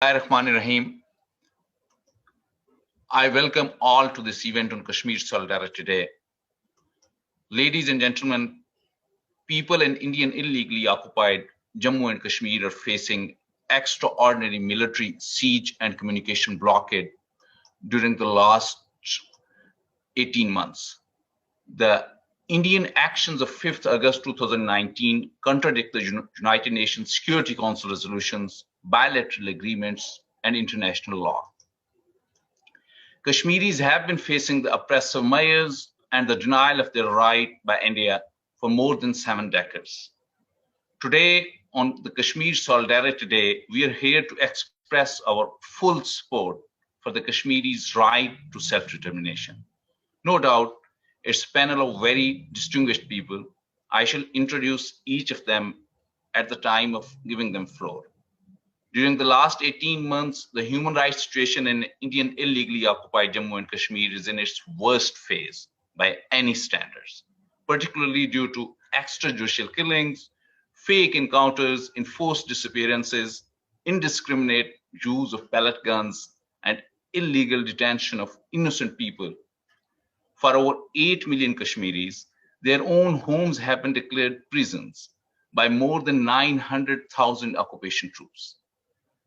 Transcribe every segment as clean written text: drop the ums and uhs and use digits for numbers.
Rahim. I welcome all to this event on Kashmir Solidarity Day. Ladies and gentlemen, people in Indian illegally occupied Jammu and Kashmir are facing extraordinary military siege and communication blockade during the last 18 months. The Indian actions of 5th August 2019 contradict the United Nations Security Council resolutions, bilateral agreements, and international law. Kashmiris have been facing the oppressive mayors and the denial of their right by India for more than 7 decades. Today, on the Kashmir Solidarity Day, we are here to express our full support for the Kashmiris' right to self-determination. No doubt, it's a panel of very distinguished people. I shall introduce each of them at the time of giving them floor. During the last 18 months, the human rights situation in Indian illegally occupied Jammu and Kashmir is in its worst phase by any standards, particularly due to extrajudicial killings, fake encounters, enforced disappearances, indiscriminate use of pellet guns, and illegal detention of innocent people. For over 8 million Kashmiris, their own homes have been declared prisons by more than 900,000 occupation troops.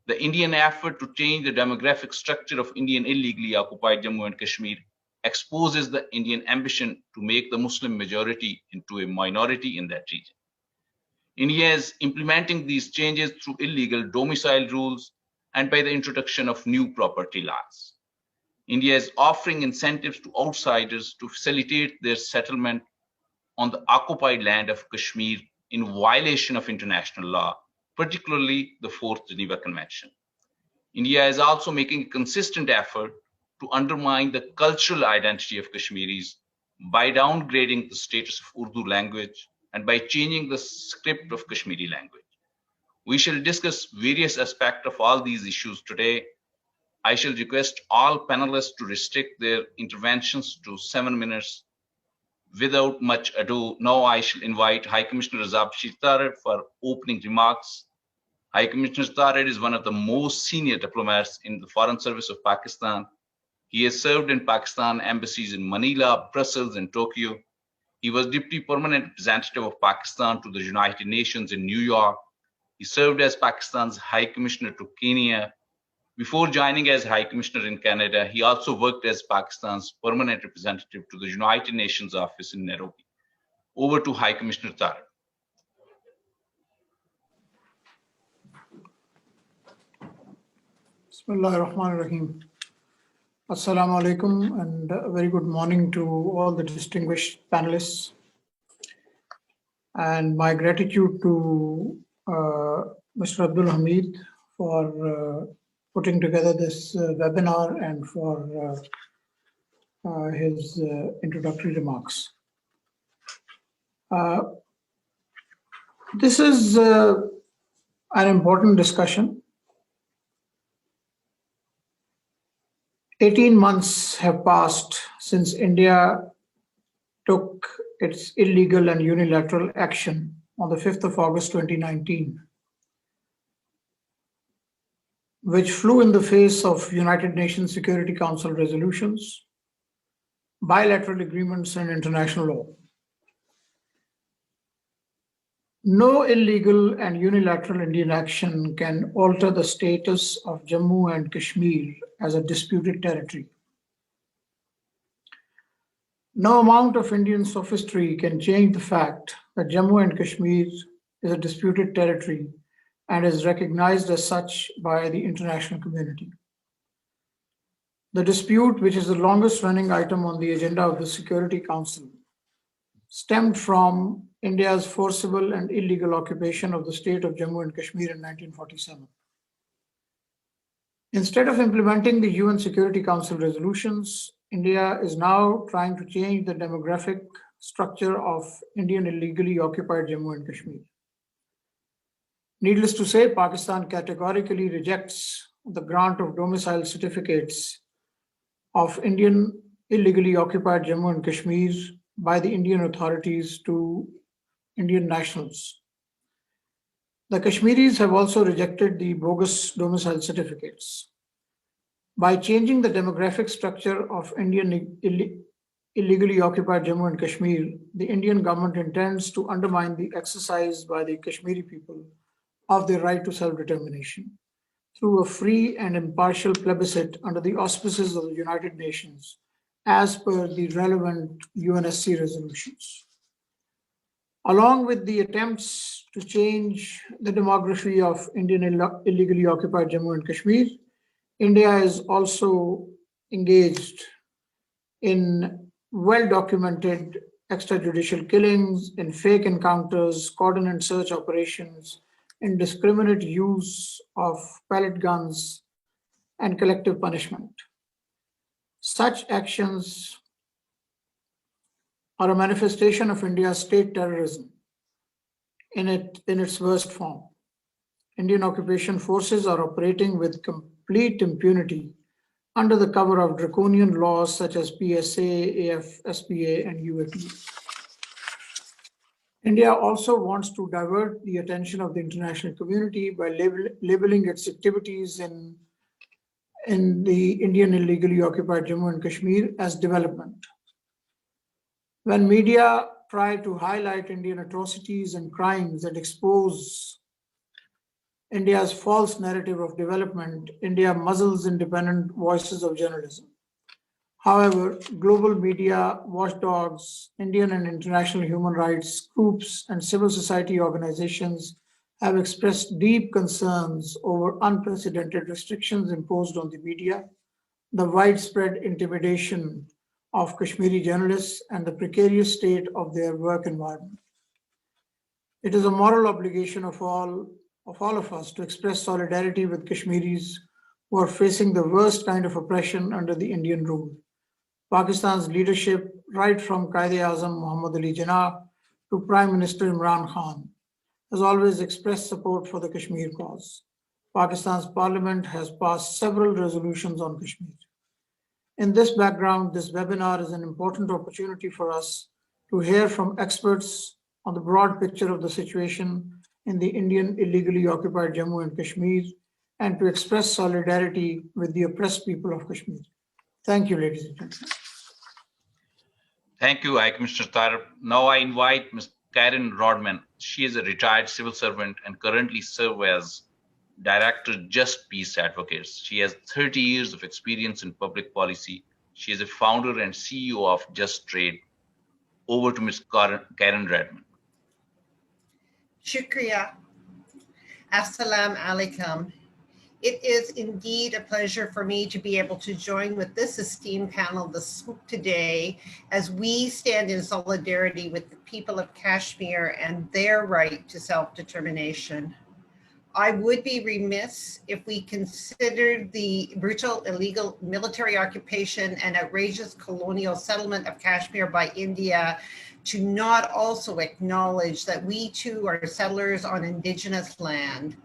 The Indian effort to change the demographic structure of Indian illegally occupied Jammu and Kashmir exposes the Indian ambition to make the Muslim majority into a minority in that region. India is implementing these changes through illegal domicile rules and by the introduction of new property laws. India is offering incentives to outsiders to facilitate their settlement on the occupied land of Kashmir in violation of international law, particularly the Fourth Geneva Convention. India is also making a consistent effort to undermine the cultural identity of Kashmiris by downgrading the status of Urdu language and by changing the script of Kashmiri language. We shall discuss various aspects of all these issues today. I shall request all panelists to restrict their interventions to 7 minutes. Without much ado, now I shall invite High Commissioner Razab Tarid for opening remarks. High Commissioner Tarid is one of the most senior diplomats in the Foreign Service of Pakistan. He has served in Pakistan embassies in Manila, Brussels, and Tokyo. He was Deputy Permanent Representative of Pakistan to the United Nations in New York. He served as Pakistan's High Commissioner to Kenya. Before joining as High Commissioner in Canada, he also worked as Pakistan's Permanent Representative to the United Nations office in Nairobi. Over to High Commissioner Tarid. Bismillah ar-Rahman ar-Rahim. Assalamu alaikum and a very good morning to all the distinguished panelists. And my gratitude to Mr. Abdul Hamid for putting together this webinar and for his introductory remarks. This is an important discussion. 18 months have passed since India took its illegal and unilateral action on the 5th of August 2019, which flew in the face of United Nations Security Council resolutions, bilateral agreements, and international law. No illegal and unilateral Indian action can alter the status of Jammu and Kashmir as a disputed territory. No amount of Indian sophistry can change the fact that Jammu and Kashmir is a disputed territory and is recognized as such by the international community. The dispute, which is the longest running item on the agenda of the Security Council, stemmed from India's forcible and illegal occupation of the state of Jammu and Kashmir in 1947. Instead of implementing the UN Security Council resolutions, India is now trying to change the demographic structure of Indian illegally occupied Jammu and Kashmir. Needless to say, Pakistan categorically rejects the grant of domicile certificates of Indian illegally occupied Jammu and Kashmir by the Indian authorities to Indian nationals. The Kashmiris have also rejected the bogus domicile certificates. By changing the demographic structure of Indian illegally occupied Jammu and Kashmir, the Indian government intends to undermine the exercise by the Kashmiri people of their right to self-determination through a free and impartial plebiscite under the auspices of the United Nations as per the relevant UNSC resolutions. Along with the attempts to change the demography of Indian illegally occupied Jammu and Kashmir, India is also engaged in well-documented extrajudicial killings, in fake encounters, coordinated search operations, indiscriminate use of pellet guns, and collective punishment. Such actions are a manifestation of India's state terrorism in its worst form. Indian occupation forces are operating with complete impunity under the cover of draconian laws such as PSA, AFSPA, and UAP. India also wants to divert the attention of the international community by labeling its activities in the Indian illegally occupied Jammu and Kashmir as development. When media try to highlight Indian atrocities and crimes that expose India's false narrative of development, India muzzles independent voices of journalism. However, global media, watchdogs, Indian and international human rights groups, and civil society organizations have expressed deep concerns over unprecedented restrictions imposed on the media, the widespread intimidation of Kashmiri journalists, and the precarious state of their work environment. It is a moral obligation of all of us to express solidarity with Kashmiris who are facing the worst kind of oppression under the Indian rule. Pakistan's leadership, right from Quaid-e-Azam Muhammad Ali Jinnah to Prime Minister Imran Khan, has always expressed support for the Kashmir cause. Pakistan's parliament has passed several resolutions on Kashmir. In this background, this webinar is an important opportunity for us to hear from experts on the broad picture of the situation in the Indian illegally occupied Jammu and Kashmir and to express solidarity with the oppressed people of Kashmir. Thank you, ladies and gentlemen. Thank you, Mr. Tarab. Now I invite Ms. Karen Rodman. She is a retired civil servant and currently serves as Director Just Peace Advocates. She has 30 years of experience in public policy. She is a founder and CEO of Just Trade. Over to Ms. Karen Rodman. Shukriya. Assalamu alaikum. It is indeed a pleasure for me to be able to join with this esteemed panel today as we stand in solidarity with the people of Kashmir and their right to self-determination. I would be remiss if we considered the brutal illegal military occupation and outrageous colonial settlement of Kashmir by India to not also acknowledge that we too are settlers on indigenous land,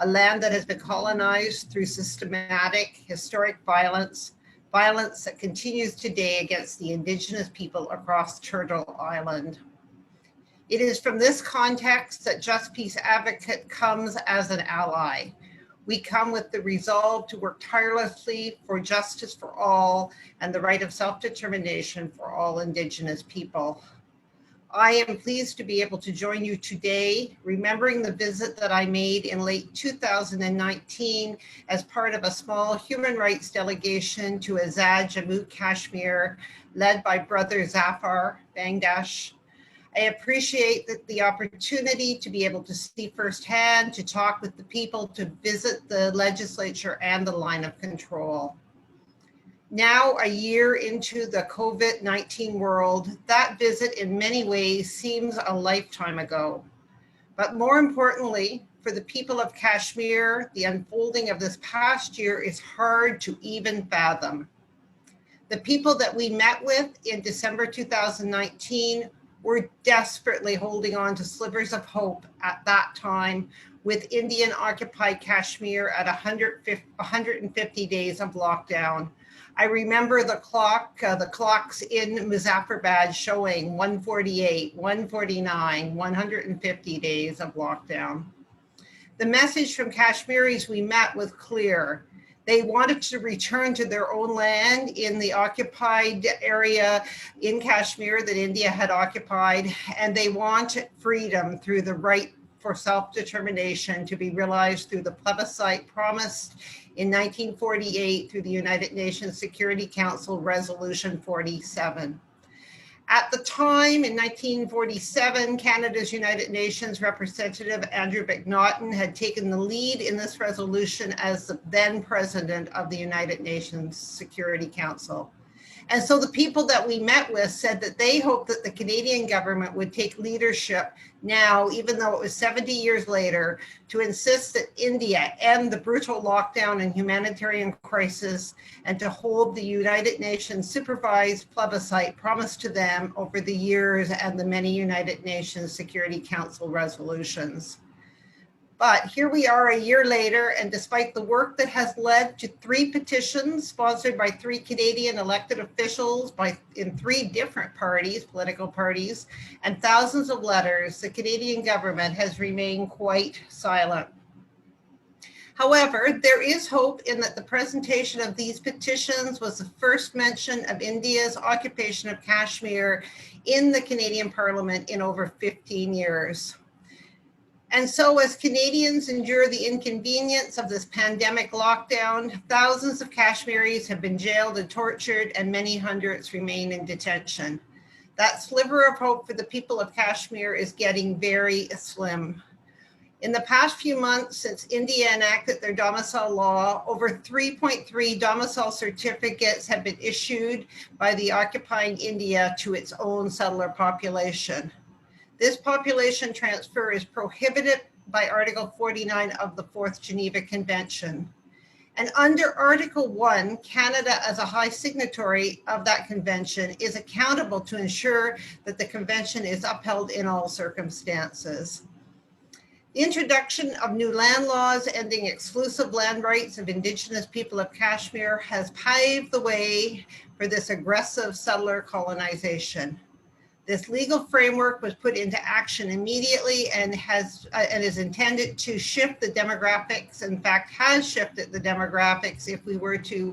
a land that has been colonized through systematic historic violence that continues today against the indigenous people across Turtle Island. It is from this context that Just Peace Advocate comes as an ally. We come with the resolve to work tirelessly for justice for all and the right of self-determination for all indigenous people. I am pleased to be able to join you today, remembering the visit that I made in late 2019 as part of a small human rights delegation to Azad, Jammu Kashmir, led by Brother Zafar Bangdash. I appreciate the opportunity to be able to see firsthand, to talk with the people, to visit the legislature and the line of control. Now, a year into the COVID-19 world, that visit in many ways seems a lifetime ago. But more importantly, for the people of Kashmir, the unfolding of this past year is hard to even fathom. The people that we met with in December 2019 were desperately holding on to slivers of hope at that time, with Indian Occupied Kashmir at 150 days of lockdown. I remember the clocks in Muzaffarabad showing 148, 149, 150 days of lockdown. The message from Kashmiris we met was clear. They wanted to return to their own land in the occupied area in Kashmir that India had occupied, and they want freedom through the right for self-determination to be realized through the plebiscite promised in 1948 through the United Nations Security Council Resolution 47. At the time, in 1947, Canada's United Nations representative, Andrew McNaughton, had taken the lead in this resolution as the then president of the United Nations Security Council. And so the people that we met with said that they hoped that the Canadian government would take leadership now, even though it was 70 years later, to insist that India end the brutal lockdown and humanitarian crisis and to hold the United Nations supervised plebiscite promised to them over the years and the many United Nations Security Council resolutions. But here we are a year later, and despite the work that has led to 3 petitions sponsored by 3 Canadian elected officials in 3 different parties, political parties, and thousands of letters, the Canadian government has remained quite silent. However, there is hope in that the presentation of these petitions was the first mention of India's occupation of Kashmir in the Canadian Parliament in over 15 years. And so as Canadians endure the inconvenience of this pandemic lockdown, thousands of Kashmiris have been jailed and tortured, and many hundreds remain in detention. That sliver of hope for the people of Kashmir is getting very slim. In the past few months, since India enacted their domicile law, over 3.3 domicile certificates have been issued by the occupying India to its own settler population. This population transfer is prohibited by Article 49 of the 4th Geneva Convention. And under Article 1, Canada, as a high signatory of that convention, is accountable to ensure that the convention is upheld in all circumstances. The introduction of new land laws ending exclusive land rights of Indigenous people of Kashmir has paved the way for this aggressive settler colonization. This legal framework was put into action immediately and is intended to shift the demographics. In fact, has shifted the demographics if we were to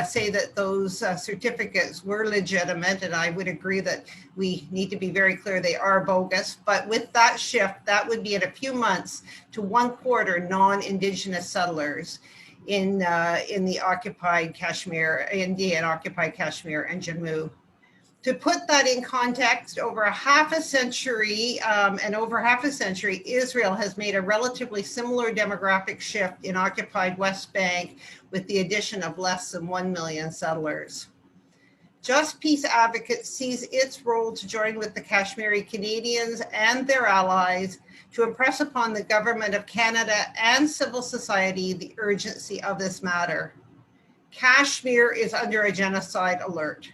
say that those certificates were legitimate. And I would agree that we need to be very clear they are bogus. But with that shift, that would be in a few months to 1/4 non-Indigenous settlers in the occupied Kashmir, Indian occupied Kashmir and Jammu. To put that in context, over half a century, Israel has made a relatively similar demographic shift in occupied West Bank with the addition of less than 1 million settlers. Just Peace Advocates sees its role to join with the Kashmiri Canadians and their allies to impress upon the Government of Canada and civil society the urgency of this matter. Kashmir is under a genocide alert.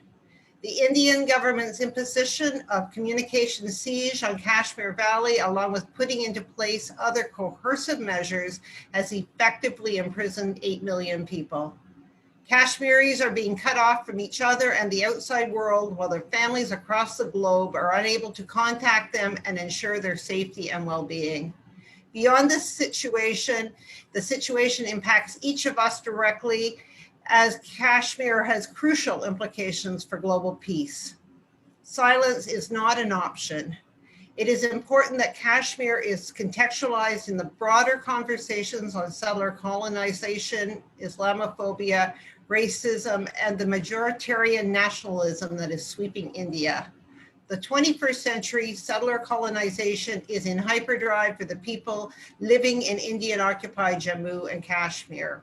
The Indian government's imposition of communication siege on Kashmir Valley, along with putting into place other coercive measures, has effectively imprisoned 8 million people. Kashmiris are being cut off from each other and the outside world, while their families across the globe are unable to contact them and ensure their safety and well-being. Beyond this situation, the situation impacts each of us directly, as Kashmir has crucial implications for global peace. Silence is not an option. It is important that Kashmir is contextualized in the broader conversations on settler colonization, Islamophobia, racism, and the majoritarian nationalism that is sweeping India. The 21st century settler colonization is in hyperdrive for the people living in Indian occupied Jammu and Kashmir.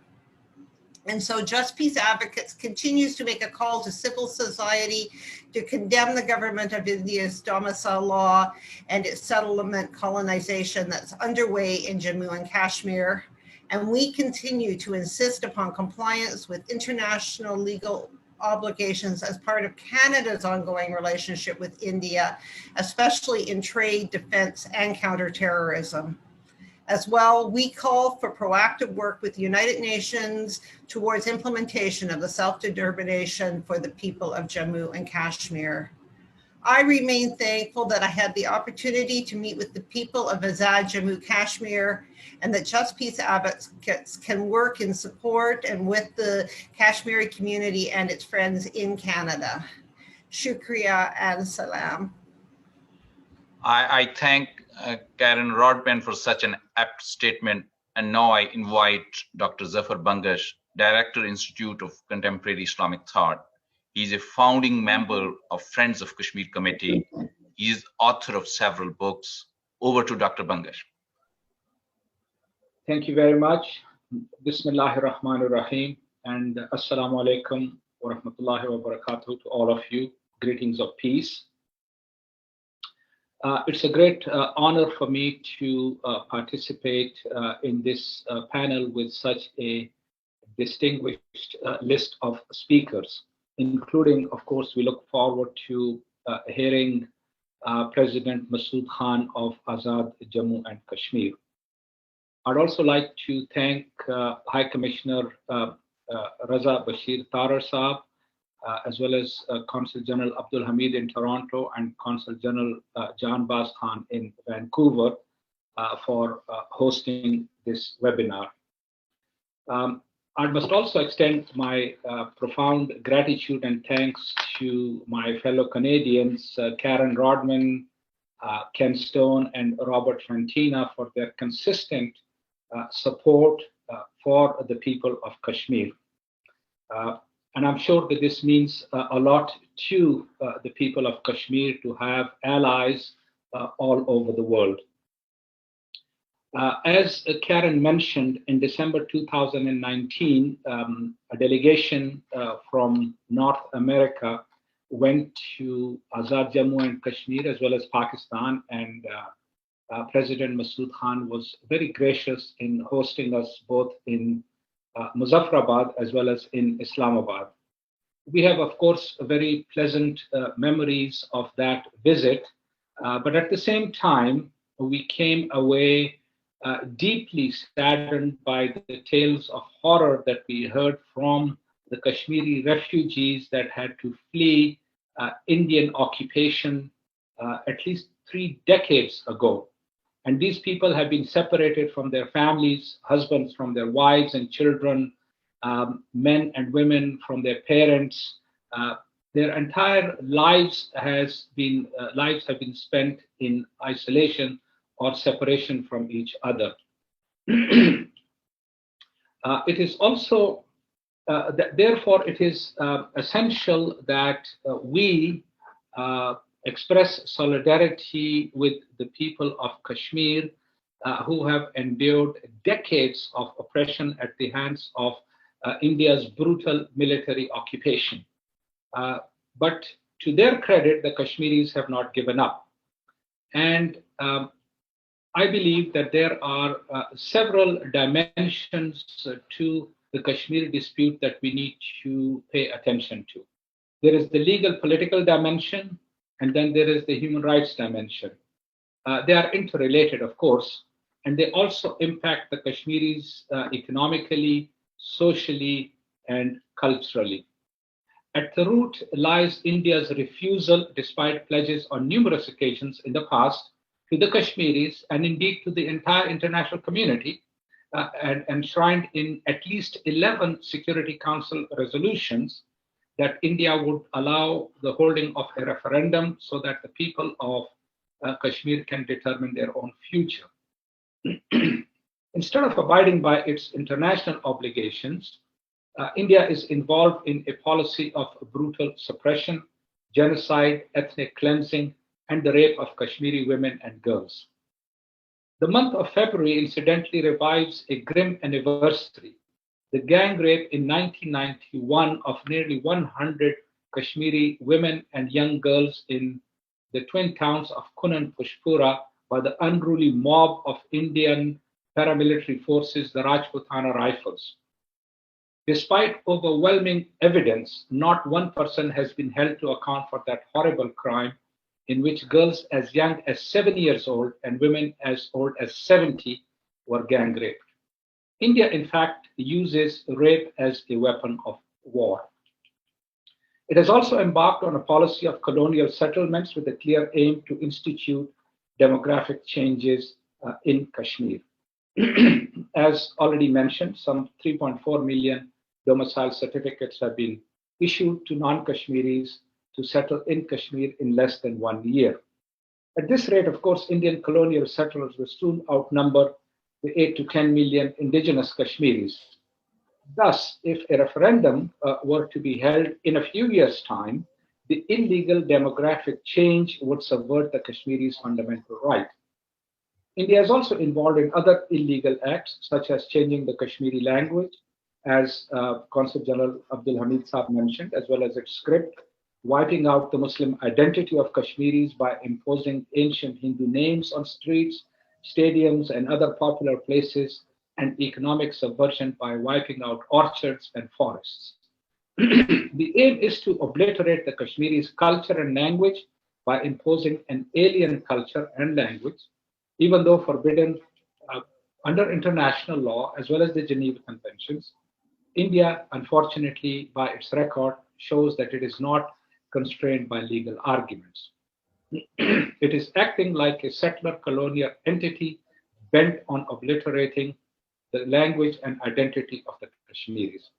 And so Just Peace Advocates continues to make a call to civil society to condemn the government of India's domicile law and its settlement colonization that's underway in Jammu and Kashmir. And we continue to insist upon compliance with international legal obligations as part of Canada's ongoing relationship with India, especially in trade, defense, and counterterrorism. As well, we call for proactive work with the United Nations towards implementation of the self-determination for the people of Jammu and Kashmir. I remain thankful that I had the opportunity to meet with the people of Azad Jammu Kashmir, and that Just Peace advocates can work in support and with the Kashmiri community and its friends in Canada. Shukriya and salam. I thank Karen Rodman for such an apt statement. And now I invite Dr. Zafar Bangash, Director, Institute of Contemporary Islamic Thought. He's a founding member of Friends of Kashmir Committee. He is author of several books. Over to Dr. Bangash. Thank you very much. Bismillahir Rahmanir Rahim, and Assalamu alaikum wa rahmatullahi wa barakatuh to all of you. Greetings of peace. It's a great honor for me to participate in this panel with such a distinguished list of speakers, including, of course, we look forward to hearing President Masood Khan of Azad Jammu and Kashmir. I'd also like to thank High Commissioner Raza Bashir Tarar Saab, as well as Consul General Abdul Hamid in Toronto and Consul General John Baz Khan in Vancouver for hosting this webinar. I must also extend my profound gratitude and thanks to my fellow Canadians, Karen Rodman, Ken Stone, and Robert Fantina for their consistent support for the people of Kashmir. And I'm sure that this means a lot to the people of Kashmir to have allies all over the world. As Karen mentioned, in December 2019, a delegation from North America went to Azad Jammu and Kashmir, as well as Pakistan, and President Masood Khan was very gracious in hosting us both in Muzaffarabad as well as in Islamabad. We have, of course, very pleasant memories of that visit, but at the same time, we came away deeply saddened by the tales of horror that we heard from the Kashmiri refugees that had to flee Indian occupation at least 3 decades ago. And these people have been separated from their families, husbands from their wives and children, men and women from their parents. Their entire lives have been spent in isolation or separation from each other. It is also, therefore, it is essential that we express solidarity with the people of Kashmir who have endured decades of oppression at the hands of India's brutal military occupation. But to their credit, the Kashmiris have not given up. And I believe that there are several dimensions to the Kashmir dispute that we need to pay attention to. There is the legal political dimension, and then there is the human rights dimension. They are interrelated, of course, and they also impact the Kashmiris economically, socially, and culturally. At the root lies India's refusal, despite pledges on numerous occasions in the past, to the Kashmiris and indeed to the entire international community, and enshrined in at least 11 Security Council resolutions, that India would allow the holding of a referendum so that the people of Kashmir can determine their own future. Instead of abiding by its international obligations, India is involved in a policy of brutal suppression, genocide, ethnic cleansing, and the rape of Kashmiri women and girls. The month of February incidentally revives a grim anniversary, the gang rape in 1991 of nearly 100 Kashmiri women and young girls in the twin towns of Kun and Pushpura by the unruly mob of Indian paramilitary forces, the Rajputana Rifles. Despite overwhelming evidence, not one person has been held to account for that horrible crime in which girls as young as 7 years old and women as old as 70 were gang raped. India, in fact, uses rape as a weapon of war. It has also embarked on a policy of colonial settlements with a clear aim to institute demographic changes in Kashmir. As already mentioned, some 3.4 million domicile certificates have been issued to non-Kashmiris to settle in Kashmir in less than 1 year. At this rate, of course, Indian colonial settlers will soon outnumber the 8 to 10 million indigenous Kashmiris. Thus, if a referendum were to be held in a few years' time, the illegal demographic change would subvert the Kashmiris' fundamental right. India is also involved in other illegal acts, such as changing the Kashmiri language, as Consul General Abdul Hamid Saab mentioned, as well as its script, wiping out the Muslim identity of Kashmiris by imposing ancient Hindu names on streets, stadiums, and other popular places, and economic subversion by wiping out orchards and forests. The aim is to obliterate the Kashmiris' culture and language by imposing an alien culture and language, even though forbidden under international law as well as the Geneva Conventions. India, unfortunately, by its record, shows that it is not constrained by legal arguments. It is acting like a settler colonial entity bent on obliterating the language and identity of the Kashmiris.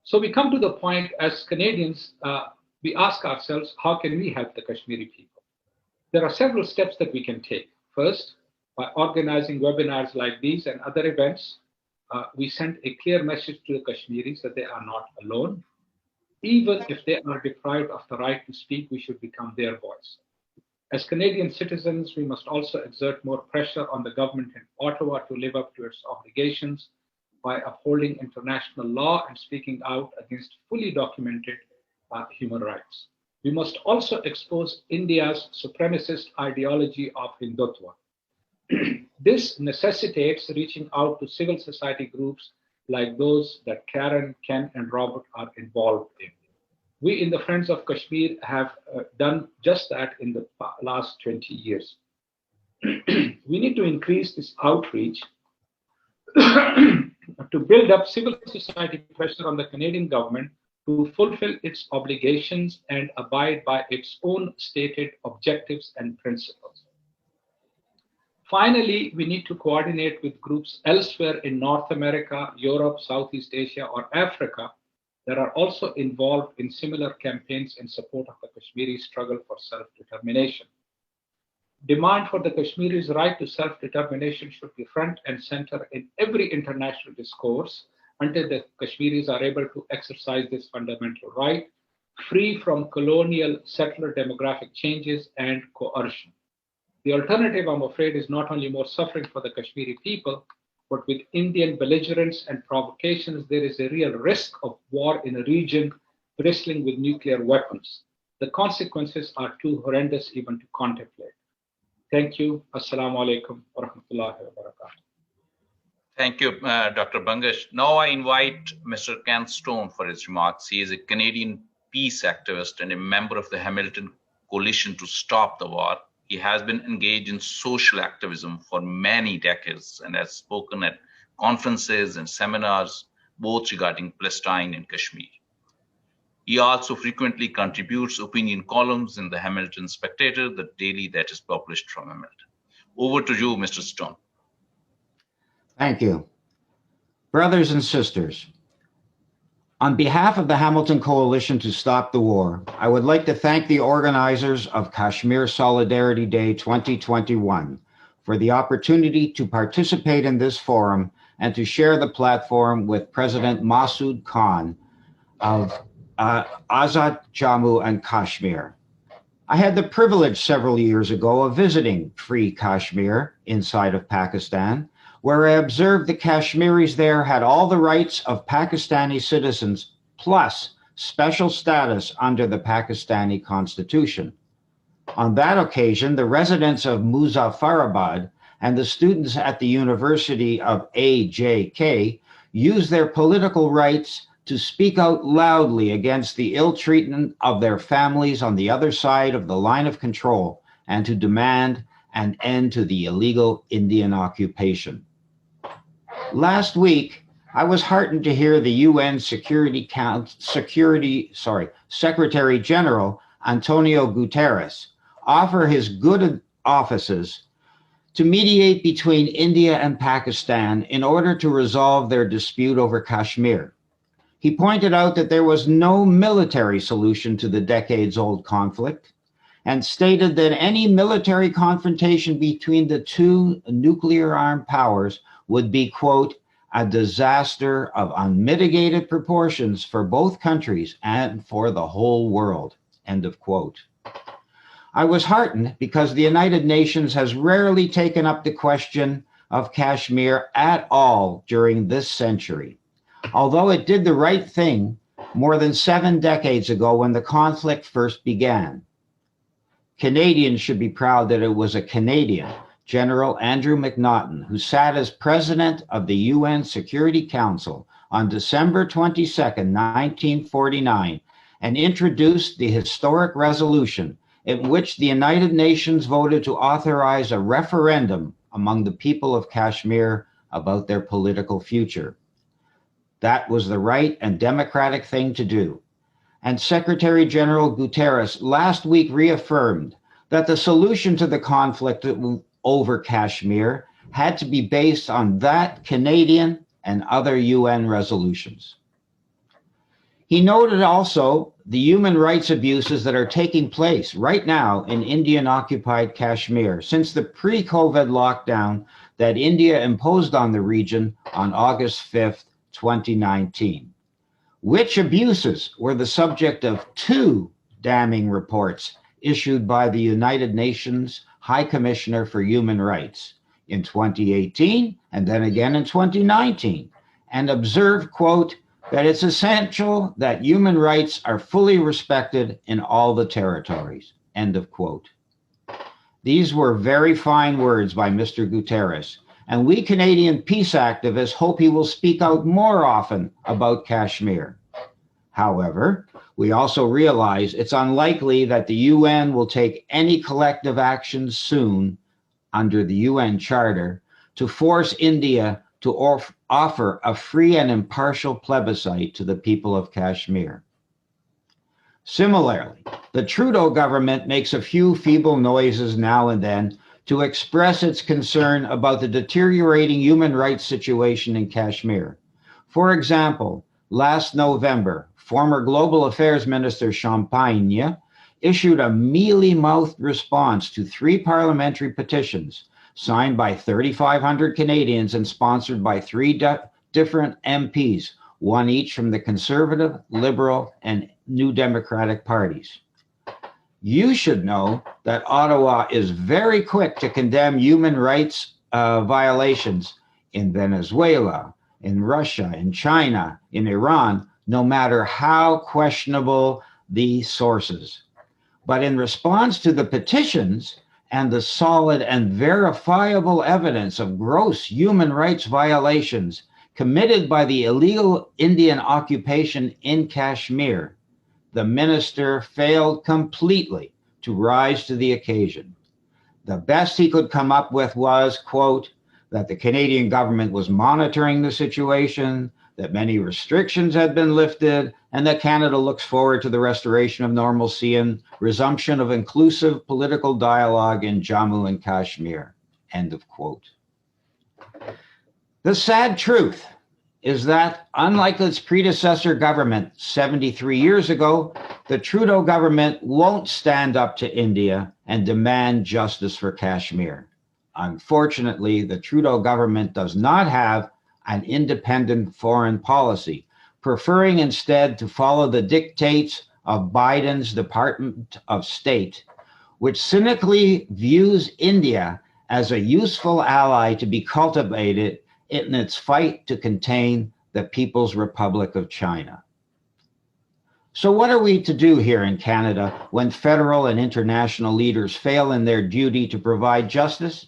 So we come to the point as Canadians, we ask ourselves, how can we help the Kashmiri people? There are several steps that we can take. First, by organizing webinars like these and other events, we send a clear message to the Kashmiris that they are not alone. Even if they are deprived of the right to speak, we should become their voice. As Canadian citizens, we must also exert more pressure on the government in Ottawa to live up to its obligations by upholding international law and speaking out against fully documented human rights. We must also expose India's supremacist ideology of Hindutva. This necessitates reaching out to civil society groups like those that Karen, Ken, and Robert are involved in. We in the Friends of Kashmir have done just that in the last 20 years. We need to increase this outreach to build up civil society pressure on the Canadian government to fulfill its obligations and abide by its own stated objectives and principles. Finally, we need to coordinate with groups elsewhere in North America, Europe, Southeast Asia, or Africa that are also involved in similar campaigns in support of the Kashmiri struggle for self-determination. Demand for the Kashmiris' right to self-determination should be front and center in every international discourse until the Kashmiris are able to exercise this fundamental right, free from colonial settler demographic changes and coercion. The alternative, I'm afraid, is not only more suffering for the Kashmiri people, but with Indian belligerence and provocations, there is a real risk of war in a region bristling with nuclear weapons. The consequences are too horrendous even to contemplate. Thank you. Assalamu alaikum wa rahmatullahi wa barakatuh. Thank you, Dr. Bangash. Now I invite Mr. Ken Stone for his remarks. He is a Canadian peace activist and a member of the Hamilton Coalition to Stop the War. He has been engaged in social activism for many decades and has spoken at conferences and seminars, both regarding Palestine and Kashmir. He also frequently contributes opinion columns in the Hamilton Spectator, the daily that is published from Hamilton. Over to you, Mr. Stone. Thank you. Brothers and sisters, on behalf of the Hamilton Coalition to Stop the War, I would like to thank the organizers of Kashmir Solidarity Day 2021 for the opportunity to participate in this forum and to share the platform with President Masood Khan of Azad Jammu and Kashmir. I had the privilege several years ago of visiting Free Kashmir inside of Pakistan, where I observed the Kashmiris there had all the rights of Pakistani citizens, plus special status under the Pakistani Constitution. On that occasion, the residents of Muzaffarabad and the students at the University of AJK used their political rights to speak out loudly against the ill treatment of their families on the other side of the line of control and to demand an end to the illegal Indian occupation. Last week, I was heartened to hear the UN Secretary General Antonio Guterres offer his good offices to mediate between India and Pakistan in order to resolve their dispute over Kashmir. He pointed out that there was no military solution to the decades-old conflict and stated that any military confrontation between the two nuclear-armed powers would be, quote, a disaster of unmitigated proportions for both countries and for the whole world, end of quote. I was heartened because the United Nations has rarely taken up the question of Kashmir at all during this century, although it did the right thing more than 7 decades ago when the conflict first began. Canadians should be proud that it was a Canadian, General Andrew MacNaughton, who sat as president of the UN Security Council on December 22, 1949, and introduced the historic resolution in which the United Nations voted to authorize a referendum among the people of Kashmir about their political future. That was the right and democratic thing to do. And Secretary General Guterres last week reaffirmed that the solution to the conflict over Kashmir had to be based on that Canadian and other UN resolutions. He noted also the human rights abuses that are taking place right now in Indian Occupied Kashmir since the pre-COVID lockdown that India imposed on the region on August 5th, 2019. Which abuses were the subject of 2 damning reports issued by the United Nations High Commissioner for Human Rights in 2018 and then again in 2019, and observed, quote, that it's essential that human rights are fully respected in all the territories, end of quote. These were very fine words by Mr. Guterres, and we Canadian peace activists hope he will speak out more often about Kashmir. However, we also realize it's unlikely that the UN will take any collective action soon under the UN Charter to force India to offer a free and impartial plebiscite to the people of Kashmir. Similarly, the Trudeau government makes a few feeble noises now and then to express its concern about the deteriorating human rights situation in Kashmir. For example, last November, former Global Affairs Minister Champagne issued a mealy-mouthed response to 3 parliamentary petitions signed by 3,500 Canadians and sponsored by 3 different MPs, 1 each from the Conservative, Liberal, and New Democratic parties. You should know that Ottawa is very quick to condemn human rights violations in Venezuela, in Russia, in China, in Iran, no matter how questionable the sources. But in response to the petitions and the solid and verifiable evidence of gross human rights violations committed by the illegal Indian occupation in Kashmir, the minister failed completely to rise to the occasion. The best he could come up with was, quote, that the Canadian government was monitoring the situation, that many restrictions had been lifted, and that Canada looks forward to the restoration of normalcy and resumption of inclusive political dialogue in Jammu and Kashmir, end of quote. The sad truth is that, unlike its predecessor government 73 years ago, the Trudeau government won't stand up to India and demand justice for Kashmir. Unfortunately, the Trudeau government does not have an independent foreign policy, preferring instead to follow the dictates of Biden's Department of State, which cynically views India as a useful ally to be cultivated in its fight to contain the People's Republic of China. So what are we to do here in Canada when federal and international leaders fail in their duty to provide justice?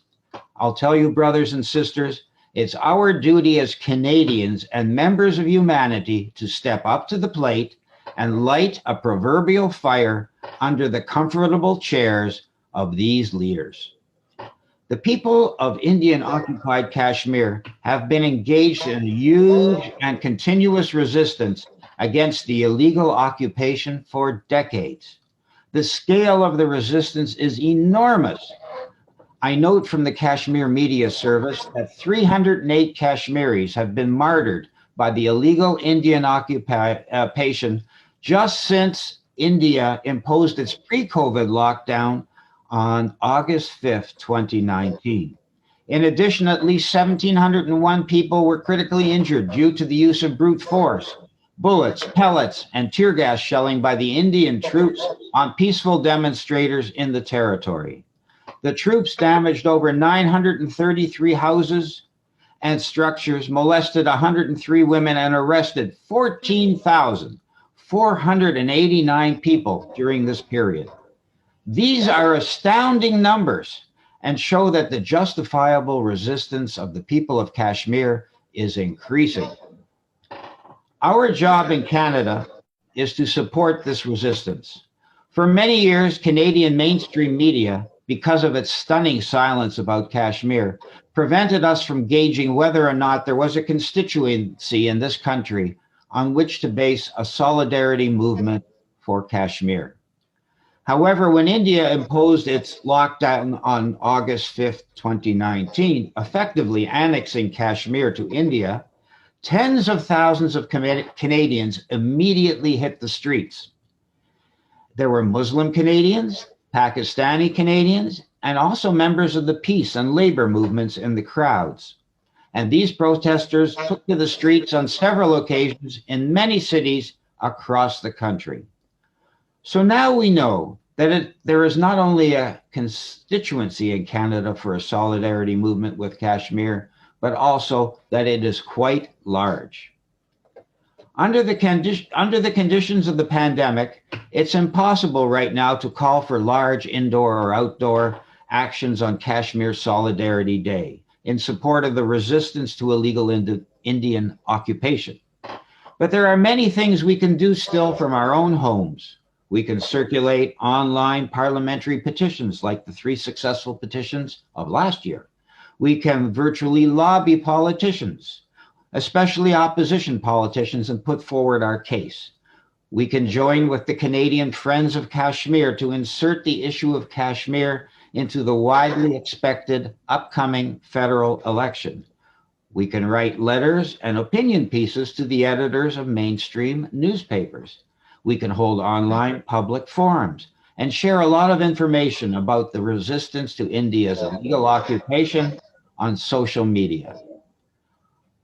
I'll tell you, brothers and sisters, it's our duty as Canadians and members of humanity to step up to the plate and light a proverbial fire under the comfortable chairs of these leaders. The people of Indian occupied Kashmir have been engaged in huge and continuous resistance against the illegal occupation for decades. The scale of the resistance is enormous. I note from the Kashmir Media Service that 308 Kashmiris have been martyred by the illegal Indian occupation just since India imposed its pre-COVID lockdown on August 5th, 2019. In addition, at least 1,701 people were critically injured due to the use of brute force, bullets, pellets, and tear gas shelling by the Indian troops on peaceful demonstrators in the territory. The troops damaged over 933 houses and structures, molested 103 women, and arrested 14,489 people during this period. These are astounding numbers and show that the justifiable resistance of the people of Kashmir is increasing. Our job in Canada is to support this resistance. For many years, Canadian mainstream media, because of its stunning silence about Kashmir, prevented us from gauging whether or not there was a constituency in this country on which to base a solidarity movement for Kashmir. However, when India imposed its lockdown on August 5th, 2019, effectively annexing Kashmir to India, tens of thousands of Canadians immediately hit the streets. There were Muslim Canadians, Pakistani Canadians, and also members of the peace and labor movements in the crowds. And these protesters took to the streets on several occasions in many cities across the country. So now we know that there is not only a constituency in Canada for a solidarity movement with Kashmir, but also that it is quite large. Under the conditions of the pandemic, it's impossible right now to call for large indoor or outdoor actions on Kashmir Solidarity Day in support of the resistance to illegal Indian occupation. But there are many things we can do still from our own homes. We can circulate online parliamentary petitions like the 3 successful petitions of last year. We can virtually lobby politicians, especially opposition politicians, and put forward our case. We can join with the Canadian Friends of Kashmir to insert the issue of Kashmir into the widely expected upcoming federal election. We can write letters and opinion pieces to the editors of mainstream newspapers. We can hold online public forums and share a lot of information about the resistance to India's illegal occupation on social media.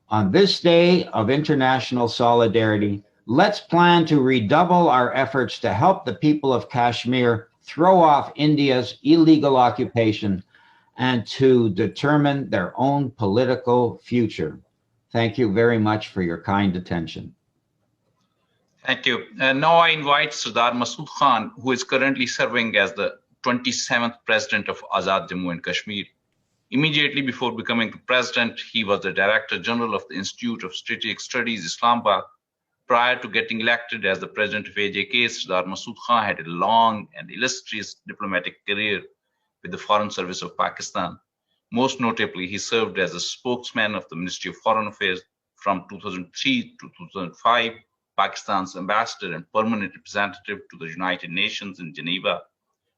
On this day of international solidarity, let's plan to redouble our efforts to help the people of Kashmir throw off India's illegal occupation and to determine their own political future. Thank you very much for your kind attention. Thank you. Now I invite Sardar Masood Khan, who is currently serving as the 27th president of Azad Jammu and Kashmir. Immediately before becoming the president, he was the Director General of the Institute of Strategic Studies, Islamabad. Prior to getting elected as the president of AJK, Sardar Masood Khan had a long and illustrious diplomatic career with the Foreign Service of Pakistan. Most notably, he served as a spokesman of the Ministry of Foreign Affairs from 2003 to 2005, Pakistan's ambassador and permanent representative to the United Nations in Geneva,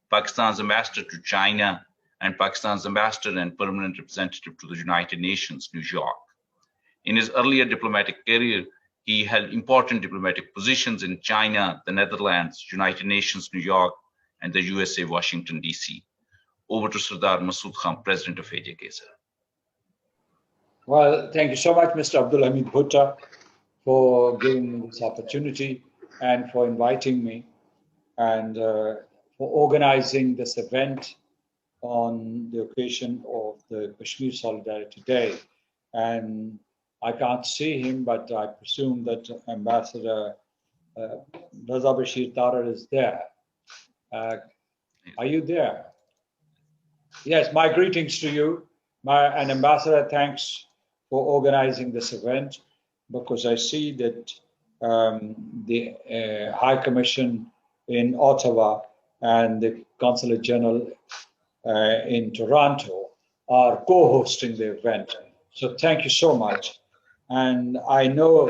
Pakistan's ambassador to China, and Pakistan's ambassador and permanent representative to the United Nations, New York. In his earlier diplomatic career, he held important diplomatic positions in China, the Netherlands, United Nations, New York, and the USA, Washington, D.C. Over to Sardar Masood Khan, President of AJK, sir. Well, thank you so much, Mr. Abdul Hamid Bhutta, for giving me this opportunity and for inviting me and for organizing this event on the occasion of the Kashmir Solidarity Day. And I can't see him, but I presume that Ambassador Raza Bashir Tarar is there. Are you there? Yes, my greetings to you. And Ambassador, thanks for organizing this event, because I see that the High Commission in Ottawa and the Consulate General in Toronto are co-hosting the event. So thank you so much. And I know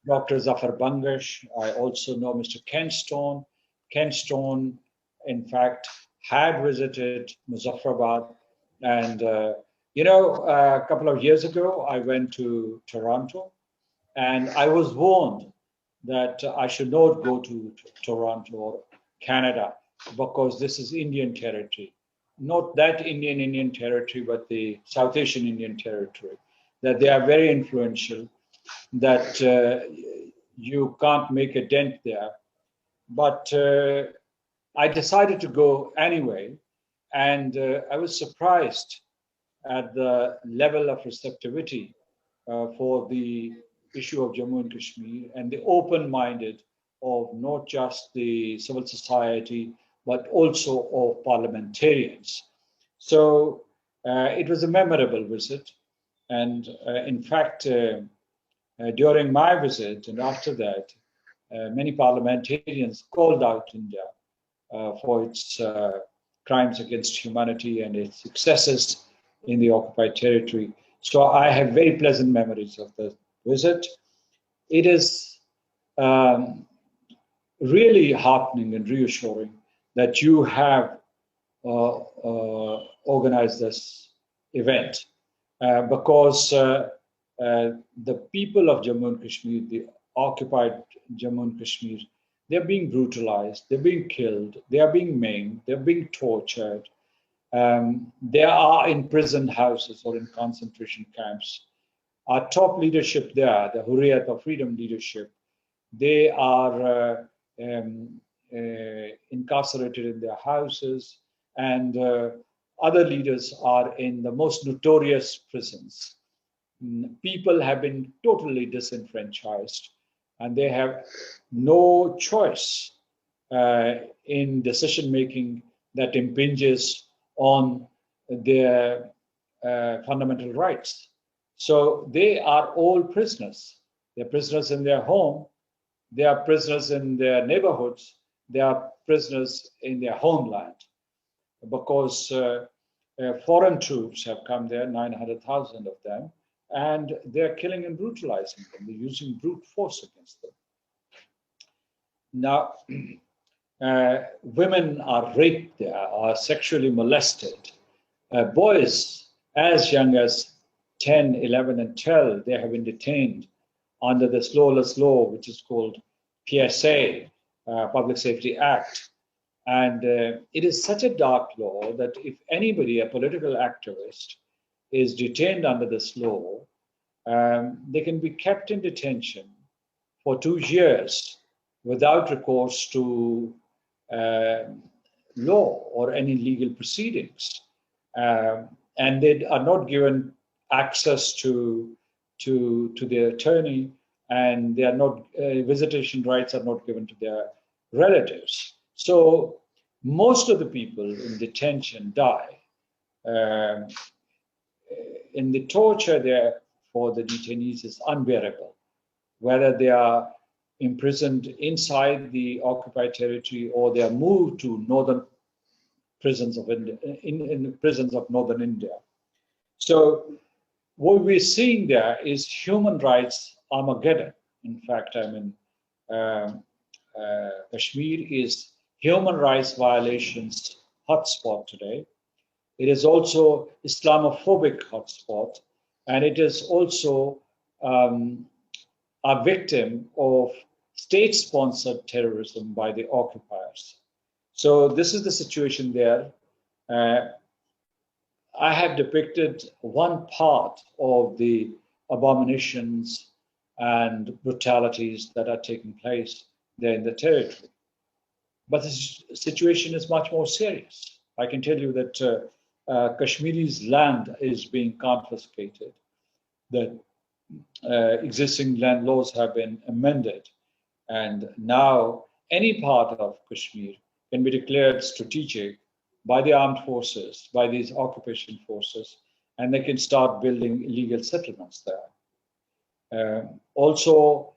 Dr. Zafar Bangash. I also know Mr. Ken Stone. Ken Stone, in fact, had visited Muzaffarabad. And, a couple of years ago, I went to Toronto, and I was warned that I should not go to Toronto or Canada because this is Indian territory. Not that Indian territory, but the South Asian Indian territory, that they are very influential, that you can't make a dent there. But I decided to go anyway, and I was surprised at the level of receptivity for the issue of Jammu and Kashmir and the open-minded of not just the civil society, but also of parliamentarians. So it was a memorable visit. And in fact, during my visit and after that, many parliamentarians called out India for its crimes against humanity and its excesses in the occupied territory. So I have very pleasant memories of the visit. It is really heartening and reassuring that you have organized this event because the people of Jammu and Kashmir, the occupied Jammu and Kashmir, they're being brutalized, they're being killed, they are being maimed, they're being tortured. They are in prison houses or in concentration camps. Our top leadership there, the Hurriyat or freedom leadership, they are incarcerated in their houses, and other leaders are in the most notorious prisons. People have been totally disenfranchised, and they have no choice in decision making that impinges on their fundamental rights. So they are all prisoners. They're prisoners in their home, they are prisoners in their neighborhoods, they are prisoners in their homeland, because foreign troops have come there, 900,000 of them, and they're killing and brutalizing them. They're using brute force against them. Now, women are raped there, are sexually molested. Boys as young as 10, 11, and 12, they have been detained under this lawless law, which is called PSA, Public Safety Act. And it is such a dark law that if anybody, a political activist, is detained under this law, they can be kept in detention for 2 years without recourse to law or any legal proceedings. And they are not given access to their attorney, and they are not visitation rights are not given to their relatives. So most of the people in detention die. In the torture there for the detainees is unbearable, whether they are imprisoned inside the occupied territory or they are moved to northern prisons of India, in the prisons of northern India. So what we're seeing there is human rights Armageddon. In fact, Kashmir is human rights violations hotspot today. It is also Islamophobic hotspot, and it is also a victim of state-sponsored terrorism by the occupiers. So this is the situation there. I have depicted one part of the abominations and brutalities that are taking place there in the territory. But the situation is much more serious. I can tell you that Kashmiri's land is being confiscated, that existing land laws have been amended, and now any part of Kashmir can be declared strategic by the armed forces, by these occupation forces, and they can start building illegal settlements there. Also,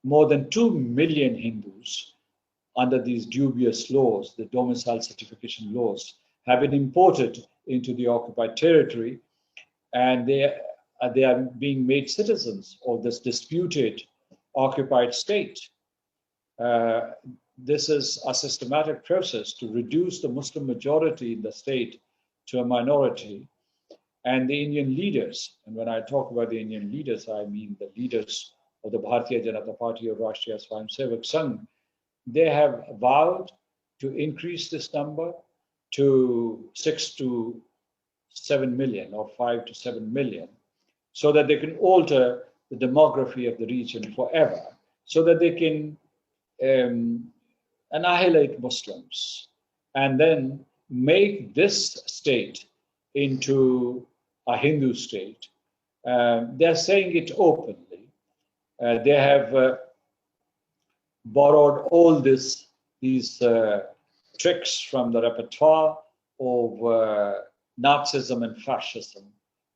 more than 2 million Hindus under these dubious laws, the domicile certification laws, have been imported into the occupied territory, and they are being made citizens of this disputed occupied state. This is a systematic process to reduce the Muslim majority in the state to a minority. And the Indian leaders, and when I talk about the Indian leaders, I mean the leaders of the Bharatiya Janata Party or Rashtriya Swayamsevak Sangh, they have vowed to increase this number to 6 to 7 million or 5 to 7 million, so that they can alter the demography of the region forever, so that they can annihilate Muslims and then make this state into a Hindu state. They're saying it openly. They have borrowed all these tricks from the repertoire of Nazism and fascism,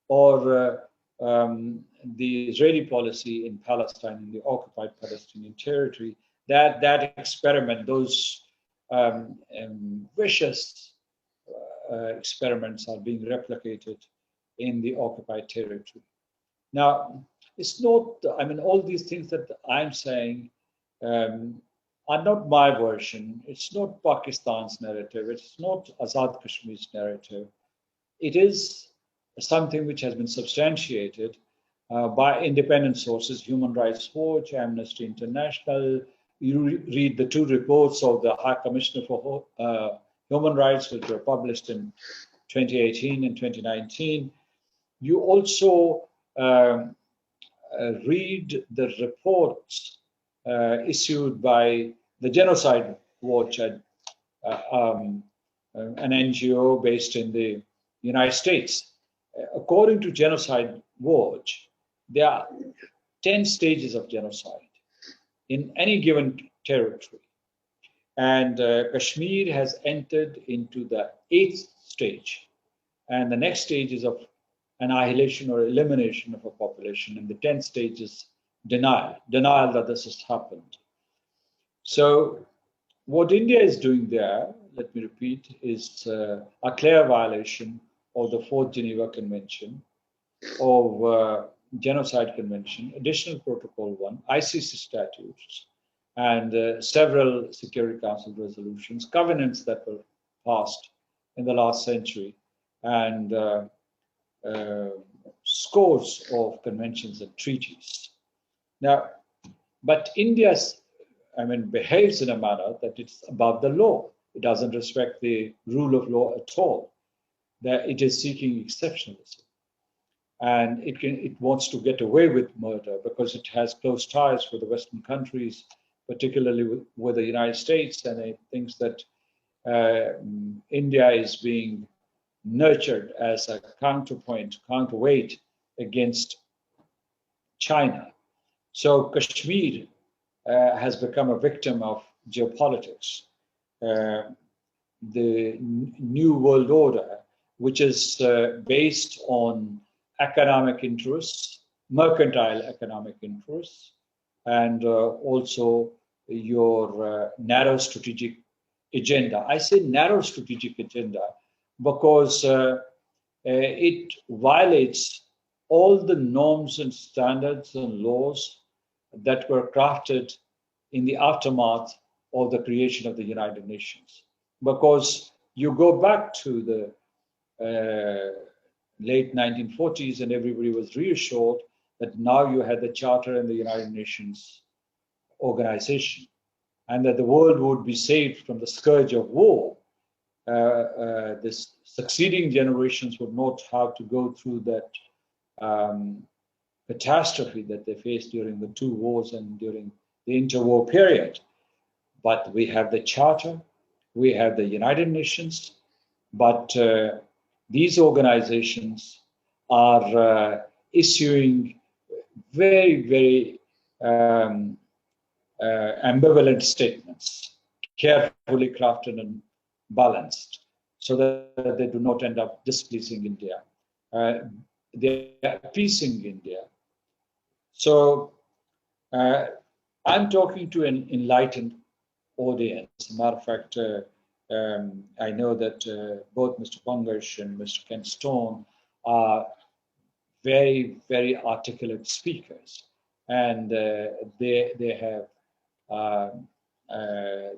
or the Israeli policy in Palestine, in the occupied Palestinian territory. That experiment, those vicious experiments are being replicated in the occupied territory. Now, it's not, I mean, all these things that I'm saying are not my version. It's not Pakistan's narrative. It's not Azad Kashmir's narrative. It is something which has been substantiated by independent sources, Human Rights Watch, Amnesty International. You read the two reports of the High Commissioner for Human Rights, which were published in 2018 and 2019. You also read the reports issued by the Genocide Watch, an NGO based in the United States. According to Genocide Watch, there are 10 stages of genocide in any given territory. And Kashmir has entered into the 8th stage. And the next stage is of annihilation or elimination of a population. And the 10th stage is denial that this has happened. So what India is doing there, let me repeat, is a clear violation of the 4th Geneva Convention, of Genocide Convention, Additional Protocol 1, ICC statutes, and several Security Council resolutions, covenants that were passed in the last century, and scores of conventions and treaties. Now, but India, behaves in a manner that it's above the law. It doesn't respect the rule of law at all. That it is seeking exceptionalism, and it wants to get away with murder because it has close ties with the Western countries, particularly with the United States, and it thinks that India is being nurtured as a counterweight against China. So Kashmir has become a victim of geopolitics, the new world order, which is based on economic interests, mercantile economic interests, and also your narrow strategic agenda. I say narrow strategic agenda because it violates all the norms and standards and laws that were crafted in the aftermath of the creation of the United Nations. Because you go back to the late 1940s and everybody was reassured that now you had the Charter and the United Nations organization, and that the world would be saved from the scourge of war. This succeeding generations would not have to go through that catastrophe that they faced during the two wars and during the interwar period. But we have the Charter, we have the United Nations, but these organizations are issuing very, very ambivalent statements, carefully crafted and balanced, so that they do not end up displeasing India. They are appeasing India. So I'm talking to an enlightened audience. As a matter of fact, I know that both Mr. Pangash and Mr. Ken Stone are very, very articulate speakers, and they have.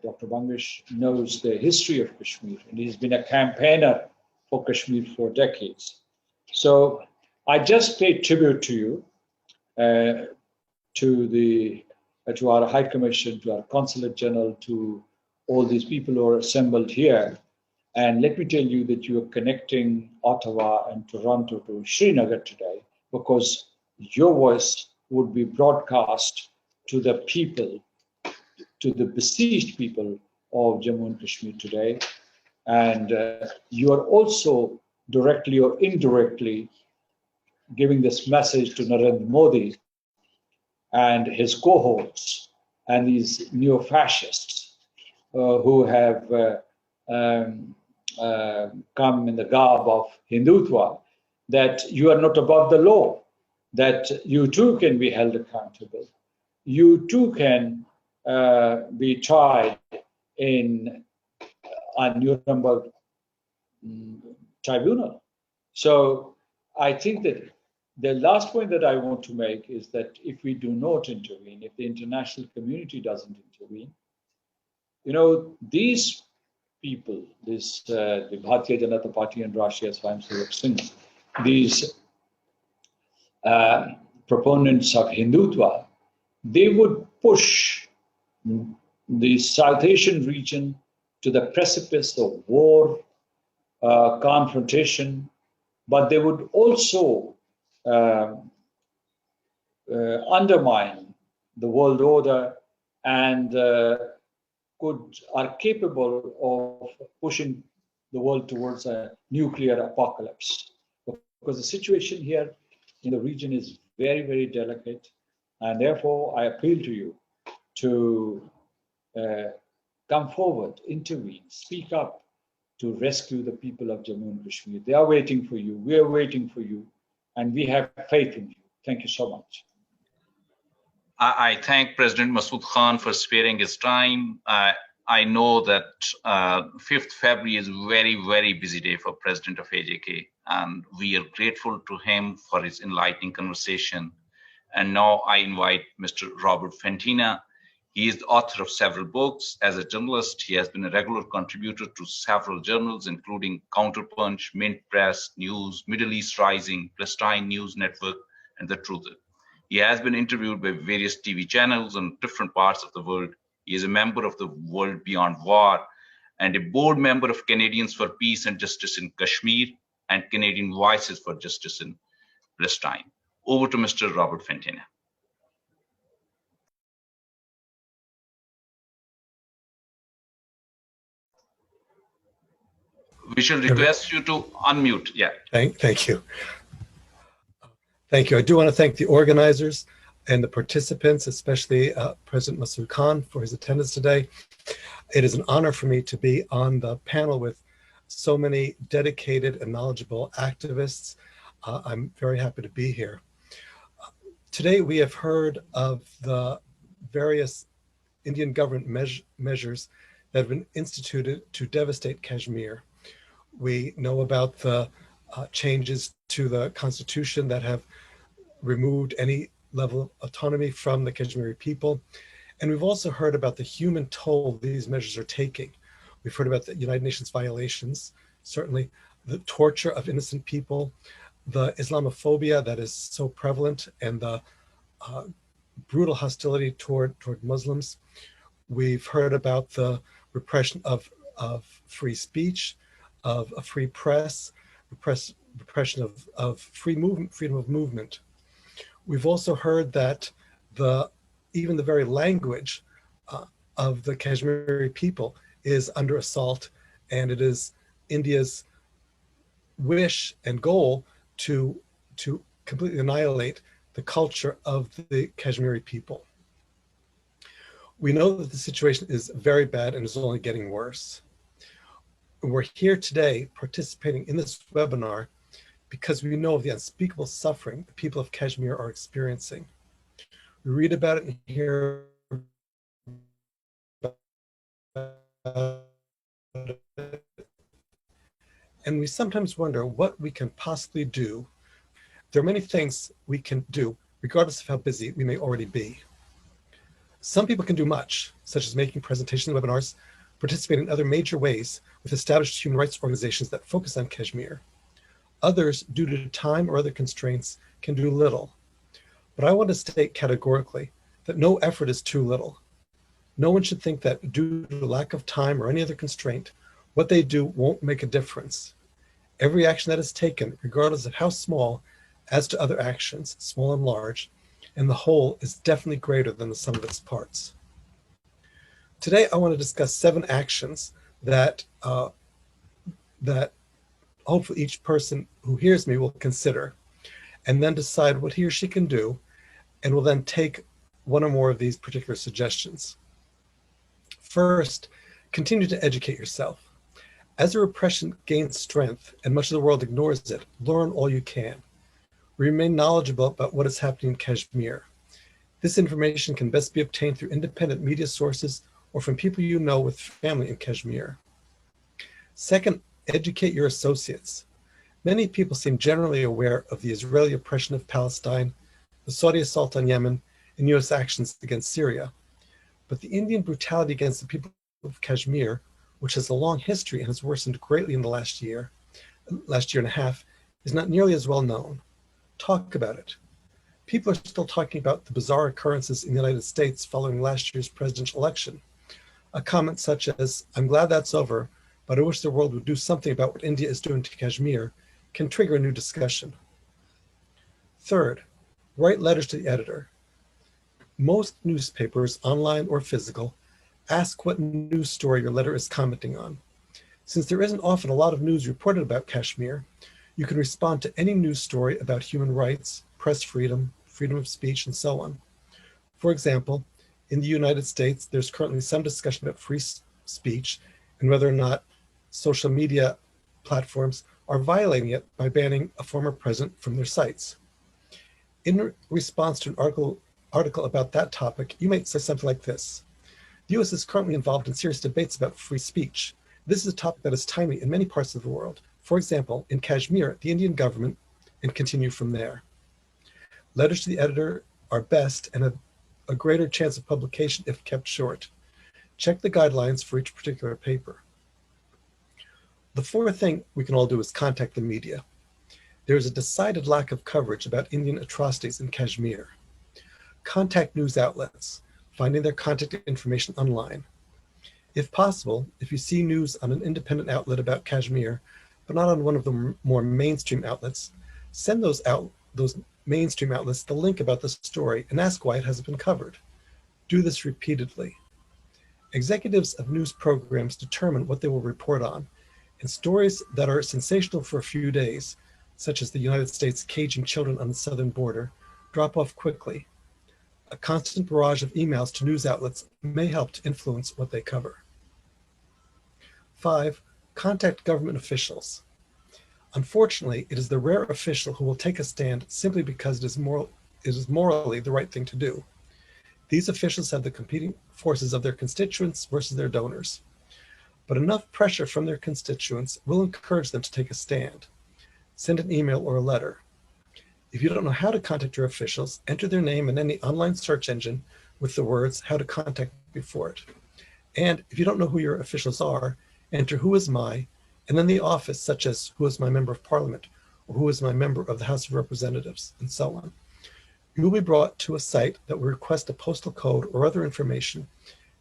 Dr. Bangish knows the history of Kashmir, and he's been a campaigner for Kashmir for decades. So I just pay tribute to you, to our High Commission, to our Consulate General, to all these people who are assembled here. And let me tell you that you are connecting Ottawa and Toronto to Srinagar today, because your voice would be broadcast to the people, to the besieged people of Jammu and Kashmir today. And you are also directly or indirectly giving this message to Narendra Modi and his cohorts and these neo-fascists who have come in the garb of Hindutva, that you are not above the law, that you too can be held accountable. You too can be tried in a Nuremberg tribunal. So I think that the last point that I want to make is that if we do not intervene, if the international community doesn't intervene, you know, these people, the Bharatiya Janata Party and Rashtriya Swayamsevak Sangh, these proponents of Hindutva, they would push the South Asian region to the precipice of war, confrontation, but they would also undermine the world order and are capable of pushing the world towards a nuclear apocalypse. Because the situation here in the region is very, very delicate. And therefore, I appeal to you to come forward, intervene, speak up to rescue the people of Jammu and Kashmir. They are waiting for you. We are waiting for you. And we have faith in you. Thank you so much. I thank President Masood Khan for sparing his time. I know that 5th February is a very, very busy day for President of AJK, and we are grateful to him for his enlightening conversation. And now I invite Mr. Robert Fentina. He is the author of several books. As a journalist, he has been a regular contributor to several journals, including Counterpunch, Mint Press, News, Middle East Rising, Palestine News Network, and The Truth. He has been interviewed by various TV channels in different parts of the world. He is a member of the World Beyond War and a board member of Canadians for Peace and Justice in Kashmir and Canadian Voices for Justice in Palestine. Over to Mr. Robert Fentina. We shall request you to unmute. Yeah. Thank you. Thank you. I do want to thank the organizers and the participants, especially President Masood Khan for his attendance today. It is an honor for me to be on the panel with so many dedicated and knowledgeable activists. I'm very happy to be here. Today we have heard of the various Indian government measures that have been instituted to devastate Kashmir. We know about the changes to the constitution that have removed any level of autonomy from the Kashmiri people. And we've also heard about the human toll these measures are taking. We've heard about the United Nations violations, certainly the torture of innocent people, the Islamophobia that is so prevalent, and the brutal hostility toward Muslims. We've heard about the repression of free speech, of a free press, repression of freedom of movement. We've also heard that even the very language of the Kashmiri people is under assault, and it is India's wish and goal to completely annihilate the culture of the Kashmiri people. We know that the situation is very bad and is only getting worse. We're here today participating in this webinar because we know of the unspeakable suffering the people of Kashmir are experiencing. We read about it and hear about And we sometimes wonder what we can possibly do. There are many things we can do, regardless of how busy we may already be. Some people can do much, such as making presentations and webinars, participating in other major ways with established human rights organizations that focus on Kashmir. Others, due to time or other constraints, can do little. But I want to state categorically that no effort is too little. No one should think that due to lack of time or any other constraint, what they do won't make a difference. Every action that is taken, regardless of how small, adds to other actions, small and large, and the whole is definitely greater than the sum of its parts. Today, I want to discuss 7 actions that hopefully each person who hears me will consider, and then decide what he or she can do, and will then take one or more of these particular suggestions. First, continue to educate yourself. As the repression gains strength and much of the world ignores it, learn all you can. Remain knowledgeable about what is happening in Kashmir. This information can best be obtained through independent media sources or from people you know with family in Kashmir. Second, educate your associates. Many people seem generally aware of the Israeli oppression of Palestine, the Saudi assault on Yemen, and US actions against Syria. But the Indian brutality against the people of Kashmir, which has a long history and has worsened greatly in the last year and a half, is not nearly as well known. Talk about it. People are still talking about the bizarre occurrences in the United States following last year's presidential election. A comment such as, "I'm glad that's over, but I wish the world would do something about what India is doing to Kashmir," can trigger a new discussion. Third, write letters to the editor. Most newspapers, online or physical, ask what news story your letter is commenting on. Since there isn't often a lot of news reported about Kashmir, you can respond to any news story about human rights, press freedom, freedom of speech, and so on. For example, in the United States, there's currently some discussion about free speech and whether or not social media platforms are violating it by banning a former president from their sites. In response to an article about that topic, you might say something like this: the US is currently involved in serious debates about free speech. This is a topic that is timely in many parts of the world. For example, in Kashmir, the Indian government, and continue from there. Letters to the editor are best and have a greater chance of publication if kept short. Check the guidelines for each particular paper. The fourth thing we can all do is contact the media. There is a decided lack of coverage about Indian atrocities in Kashmir. Contact news outlets, finding their contact information online. If possible, if you see news on an independent outlet about Kashmir, but not on one of the more mainstream outlets, send those mainstream outlets the link about the story and ask why it hasn't been covered. Do this repeatedly. Executives of news programs determine what they will report on, and stories that are sensational for a few days, such as the United States caging children on the southern border, drop off quickly. A constant barrage of emails to news outlets may help to influence what they cover. 5, contact government officials. Unfortunately, it is the rare official who will take a stand simply because it is morally the right thing to do. These officials have the competing forces of their constituents versus their donors. But enough pressure from their constituents will encourage them to take a stand. Send an email or a letter. If you don't know how to contact your officials, enter their name in any online search engine with the words "how to contact" before it. And if you don't know who your officials are, enter "who is my," and then the office, such as "who is my member of parliament," or "who is my member of the House of Representatives," and so on. You will be brought to a site that will request a postal code or other information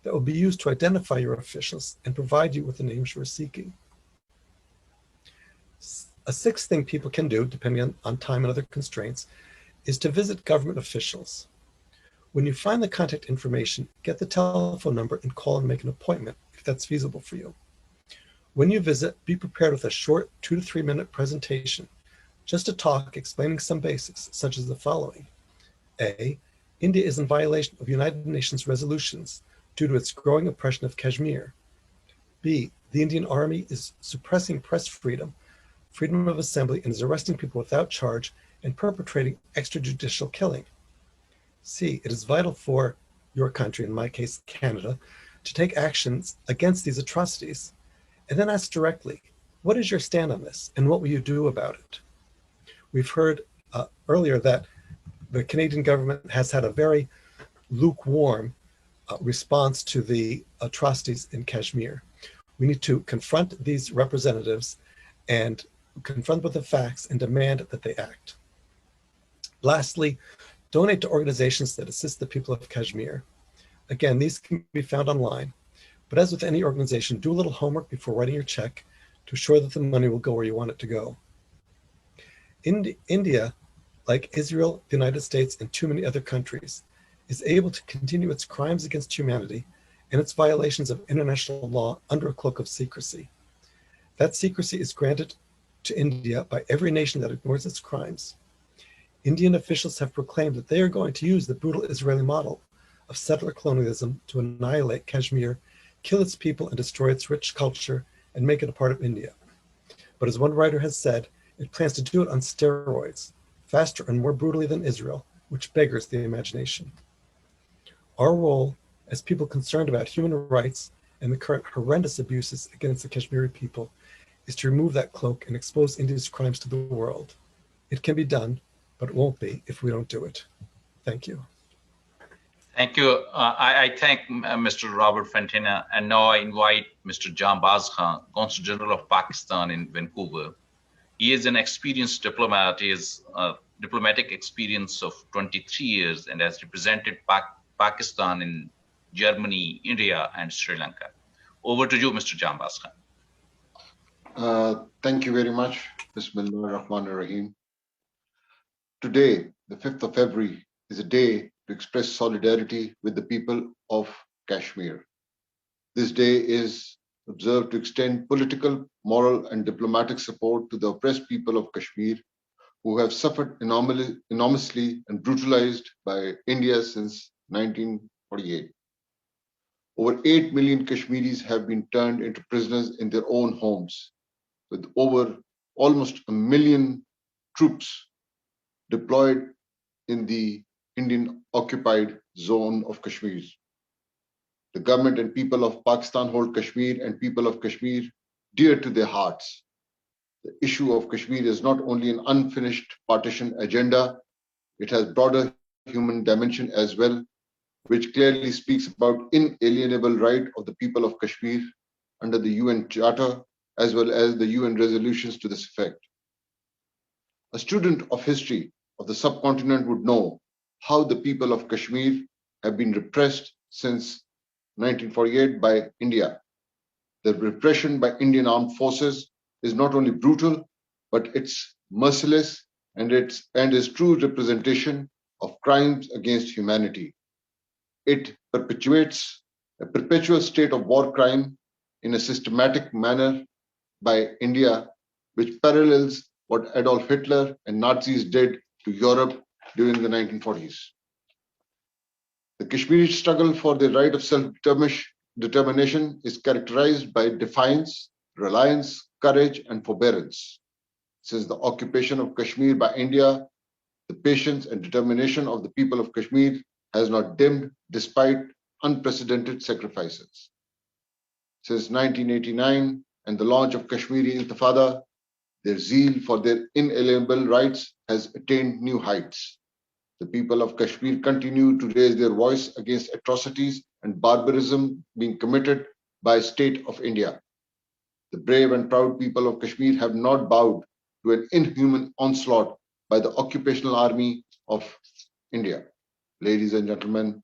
that will be used to identify your officials and provide you with the names you are seeking. A sixth thing people can do, depending on time and other constraints, is to visit government officials. When you find the contact information, get the telephone number and call and make an appointment if that's feasible for you. When you visit, be prepared with a short 2 to 3 minute presentation, just a talk explaining some basics, such as the following. A, India is in violation of United Nations resolutions due to its growing oppression of Kashmir. B, the Indian Army is suppressing press freedom, freedom of assembly, and is arresting people without charge and perpetrating extrajudicial killing. C, it is vital for your country, in my case Canada, to take actions against these atrocities. and then ask directly, what is your stand on this and what will you do about it? We've heard earlier that the Canadian government has had a very lukewarm response to the atrocities in Kashmir. We need to confront these representatives and confront with the facts and demand that they act. Lastly, donate to organizations that assist the people of Kashmir. Again, these can be found online, but as with any organization, do a little homework before writing your check to ensure that the money will go where you want it to go. India, like Israel, the United States, and too many other countries, is able to continue its crimes against humanity and its violations of international law under a cloak of secrecy. That secrecy is granted to India by every nation that ignores its crimes. Indian officials have proclaimed that they are going to use the brutal Israeli model of settler colonialism to annihilate Kashmir, kill its people, and destroy its rich culture and make it a part of India. But as one writer has said, it plans to do it on steroids, faster and more brutally than Israel, which beggars the imagination. Our role as people concerned about human rights and the current horrendous abuses against the Kashmiri people is to remove that cloak and expose India's crimes to the world. It can be done, but it won't be if we don't do it. Thank you. Thank you. I thank Mr. Robert Fantina, and now I invite Mr. Jambaz Khan, Consul General of Pakistan in Vancouver. He is an experienced diplomat. He has diplomatic experience of 23 years and has represented Pakistan in Germany, India, and Sri Lanka. Over to you, Mr. Jambaz Khan. Thank you very much, Bismillah ar-Rahman ar-Rahim. Today, the 5th of February, is a day to express solidarity with the people of Kashmir. This day is observed to extend political, moral, and diplomatic support to the oppressed people of Kashmir, who have suffered enormously and brutalized by India since 1948. Over 8 million Kashmiris have been turned into prisoners in their own homes, with over almost 1 million troops deployed in the Indian Occupied Zone of Kashmir. The government and people of Pakistan hold Kashmir and people of Kashmir dear to their hearts. The issue of Kashmir is not only an unfinished partition agenda, it has broader human dimension as well, which clearly speaks about inalienable right of the people of Kashmir under the UN Charter, as well as the UN resolutions to this effect. A student of history of the subcontinent would know how the people of Kashmir have been repressed since 1948 by India. The repression by Indian armed forces is not only brutal, but it's merciless and is true representation of crimes against humanity. It perpetuates a perpetual state of war crime in a systematic manner by India, which parallels what Adolf Hitler and Nazis did to Europe during the 1940s. The Kashmiri struggle for the right of self-determination is characterized by defiance, reliance, courage, and forbearance. Since the occupation of Kashmir by India, the patience and determination of the people of Kashmir has not dimmed despite unprecedented sacrifices. Since 1989 and the launch of Kashmiri Intifada, their zeal for their inalienable rights has attained new heights. The people of Kashmir continue to raise their voice against atrocities and barbarism being committed by the state of India. The brave and proud people of Kashmir have not bowed to an inhuman onslaught by the occupational army of India. Ladies and gentlemen,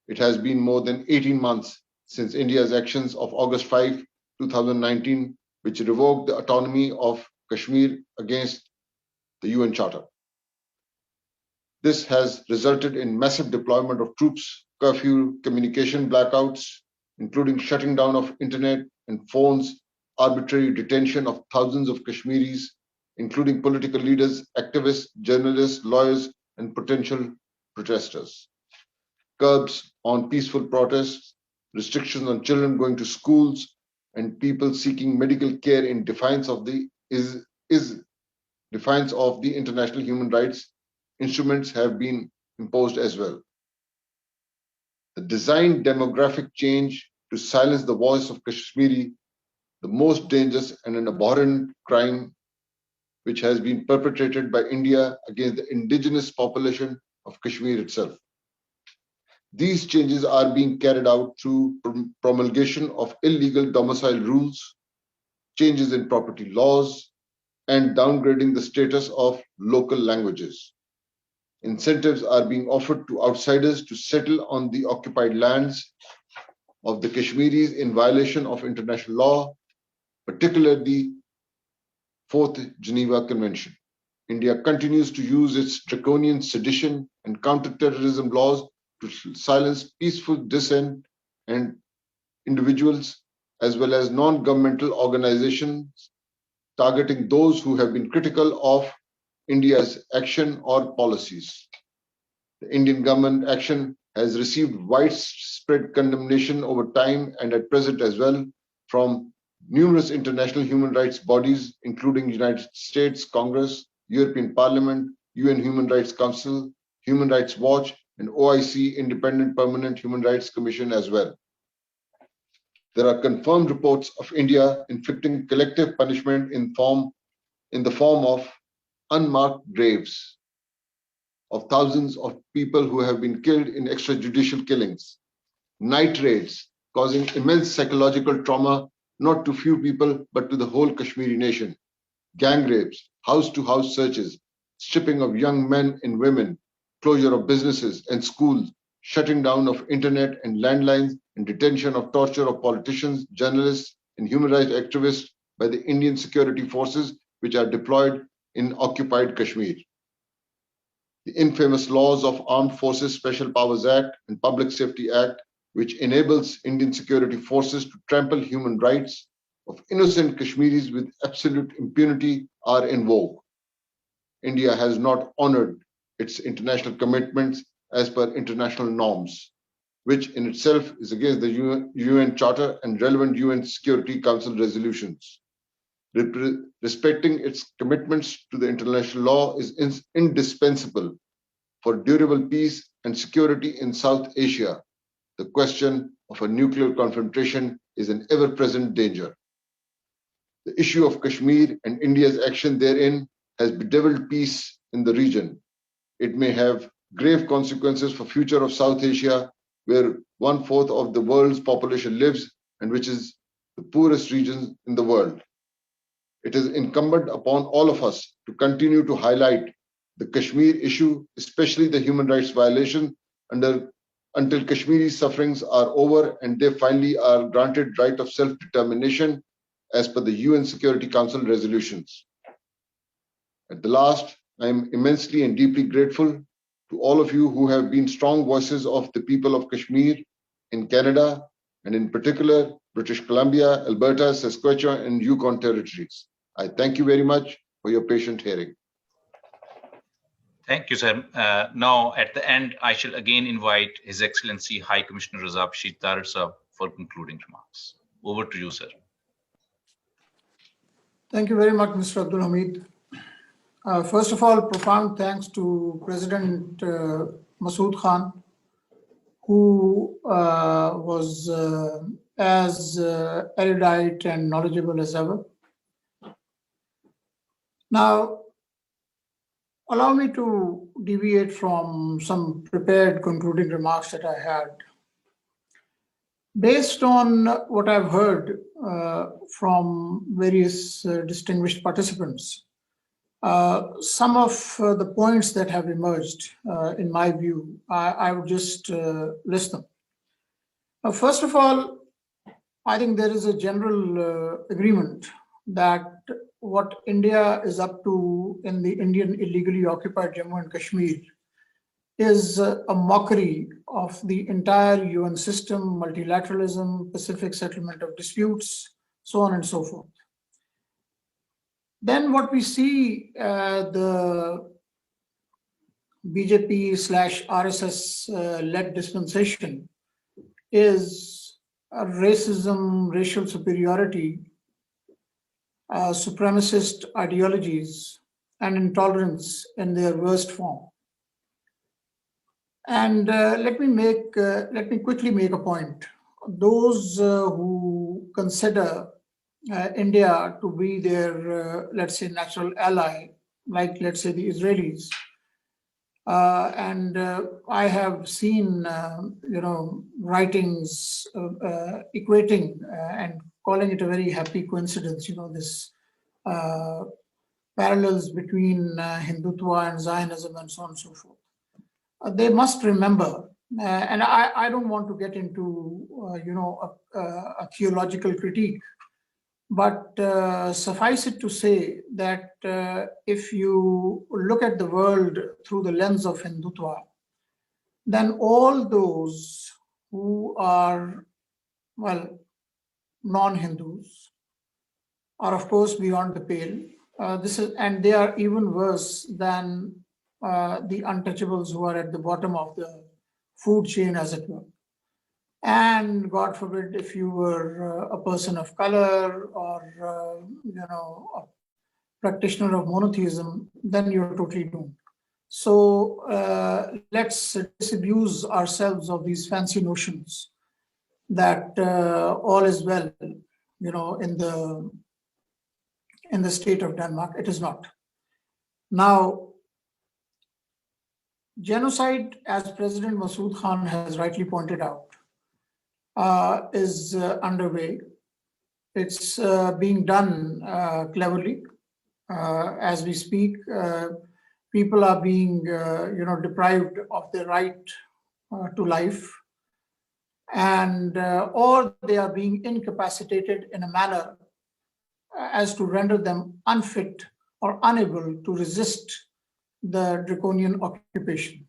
it has been more than 18 months since India's actions of August 5, 2019, which revoked the autonomy of Kashmir against the UN Charter. This has resulted in massive deployment of troops, curfew, communication blackouts, including shutting down of internet and phones, arbitrary detention of thousands of Kashmiris, including political leaders, activists, journalists, lawyers, and potential protesters. Curbs on peaceful protests, restrictions on children going to schools, and people seeking medical care in defiance of the international human rights instruments have been imposed as well. The designed demographic change to silence the voice of Kashmiri the most dangerous and an abhorrent crime which has been perpetrated by India against the indigenous population of Kashmir itself. These changes are being carried out through promulgation of illegal domicile rules, changes in property laws, and downgrading the status of local languages. Incentives are being offered to outsiders to settle on the occupied lands of the Kashmiris in violation of international law, particularly the Fourth Geneva Convention. India continues to use its draconian sedition and counter-terrorism laws to silence peaceful dissent and individuals, as well as non-governmental organizations targeting those who have been critical of India's action or policies. The Indian government action has received widespread condemnation over time and at present as well from numerous international human rights bodies, including United States Congress, European Parliament, UN Human Rights Council, Human Rights Watch, and OIC Independent Permanent Human Rights Commission as well. There are confirmed reports of India inflicting collective punishment in the form of unmarked graves of thousands of people who have been killed in extrajudicial killings, night raids causing immense psychological trauma not to few people but to the whole Kashmiri nation, gang rapes, house-to-house searches, stripping of young men and women, closure of businesses and schools, shutting down of internet and landlines, and detention of torture of politicians, journalists, and human rights activists by the Indian security forces which are deployed in occupied Kashmir. The infamous laws of Armed Forces Special Powers Act and Public Safety Act, which enables Indian security forces to trample human rights of innocent Kashmiris with absolute impunity, are in vogue. India has not honored its international commitments as per international norms, which in itself is against the UN Charter and relevant UN Security Council resolutions. Respecting its commitments to the international law is indispensable for durable peace and security in South Asia. The question of a nuclear confrontation is an ever-present danger. The issue of Kashmir and India's action therein has bedeviled peace in the region. It may have grave consequences for the future of South Asia, where 1/4 of the world's population lives and which is the poorest region in the world. It is incumbent upon all of us to continue to highlight the Kashmir issue, especially the human rights violation, until Kashmiri sufferings are over and they finally are granted right of self-determination as per the UN Security Council resolutions. At the last, I am immensely and deeply grateful to all of you who have been strong voices of the people of Kashmir in Canada, and in particular, British Columbia, Alberta, Saskatchewan, and Yukon territories. I thank you very much for your patient hearing. Thank you, sir. Now, at the end, I shall again invite His Excellency High Commissioner Raza Bashir Tarar Sahab for concluding remarks. Over to you, sir. Thank you very much, Mr. Abdul Hamid. First of all, profound thanks to President Masood Khan, who was as erudite and knowledgeable as ever. Now, allow me to deviate from some prepared concluding remarks that I had. Based on what I've heard from various distinguished participants, some of the points that have emerged, in my view, I would just list them. First of all, I think there is a general agreement that what India is up to in the Indian illegally occupied Jammu and Kashmir is a mockery of the entire UN system, multilateralism, Pacific settlement of disputes, so on and so forth. Then what we see, the BJP/RSS-led dispensation is a racism, racial superiority, supremacist ideologies, and intolerance in their worst form. And let me quickly make a point. Those who consider India to be their, let's say, natural ally, like, let's say, the Israelis. And I have seen, writings equating and calling it a very happy coincidence, this parallels between Hindutva and Zionism and so on and so forth. They must remember, and I don't want to get into, a theological critique, but suffice it to say that if you look at the world through the lens of Hindutva, then all those who are, well, non-Hindus are, of course, beyond the pale. And they are even worse than the untouchables who are at the bottom of the food chain, as it were. And God forbid, if you were a person of color or, a practitioner of monotheism, then you're totally doomed. So let's disabuse ourselves of these fancy notions that all is well, in the state of Denmark. It is not. Now, genocide, as President Masood Khan has rightly pointed out, is underway. It's being done cleverly. As we speak, people are being, deprived of their right to life, and or they are being incapacitated in a manner as to render them unfit or unable to resist the draconian occupation.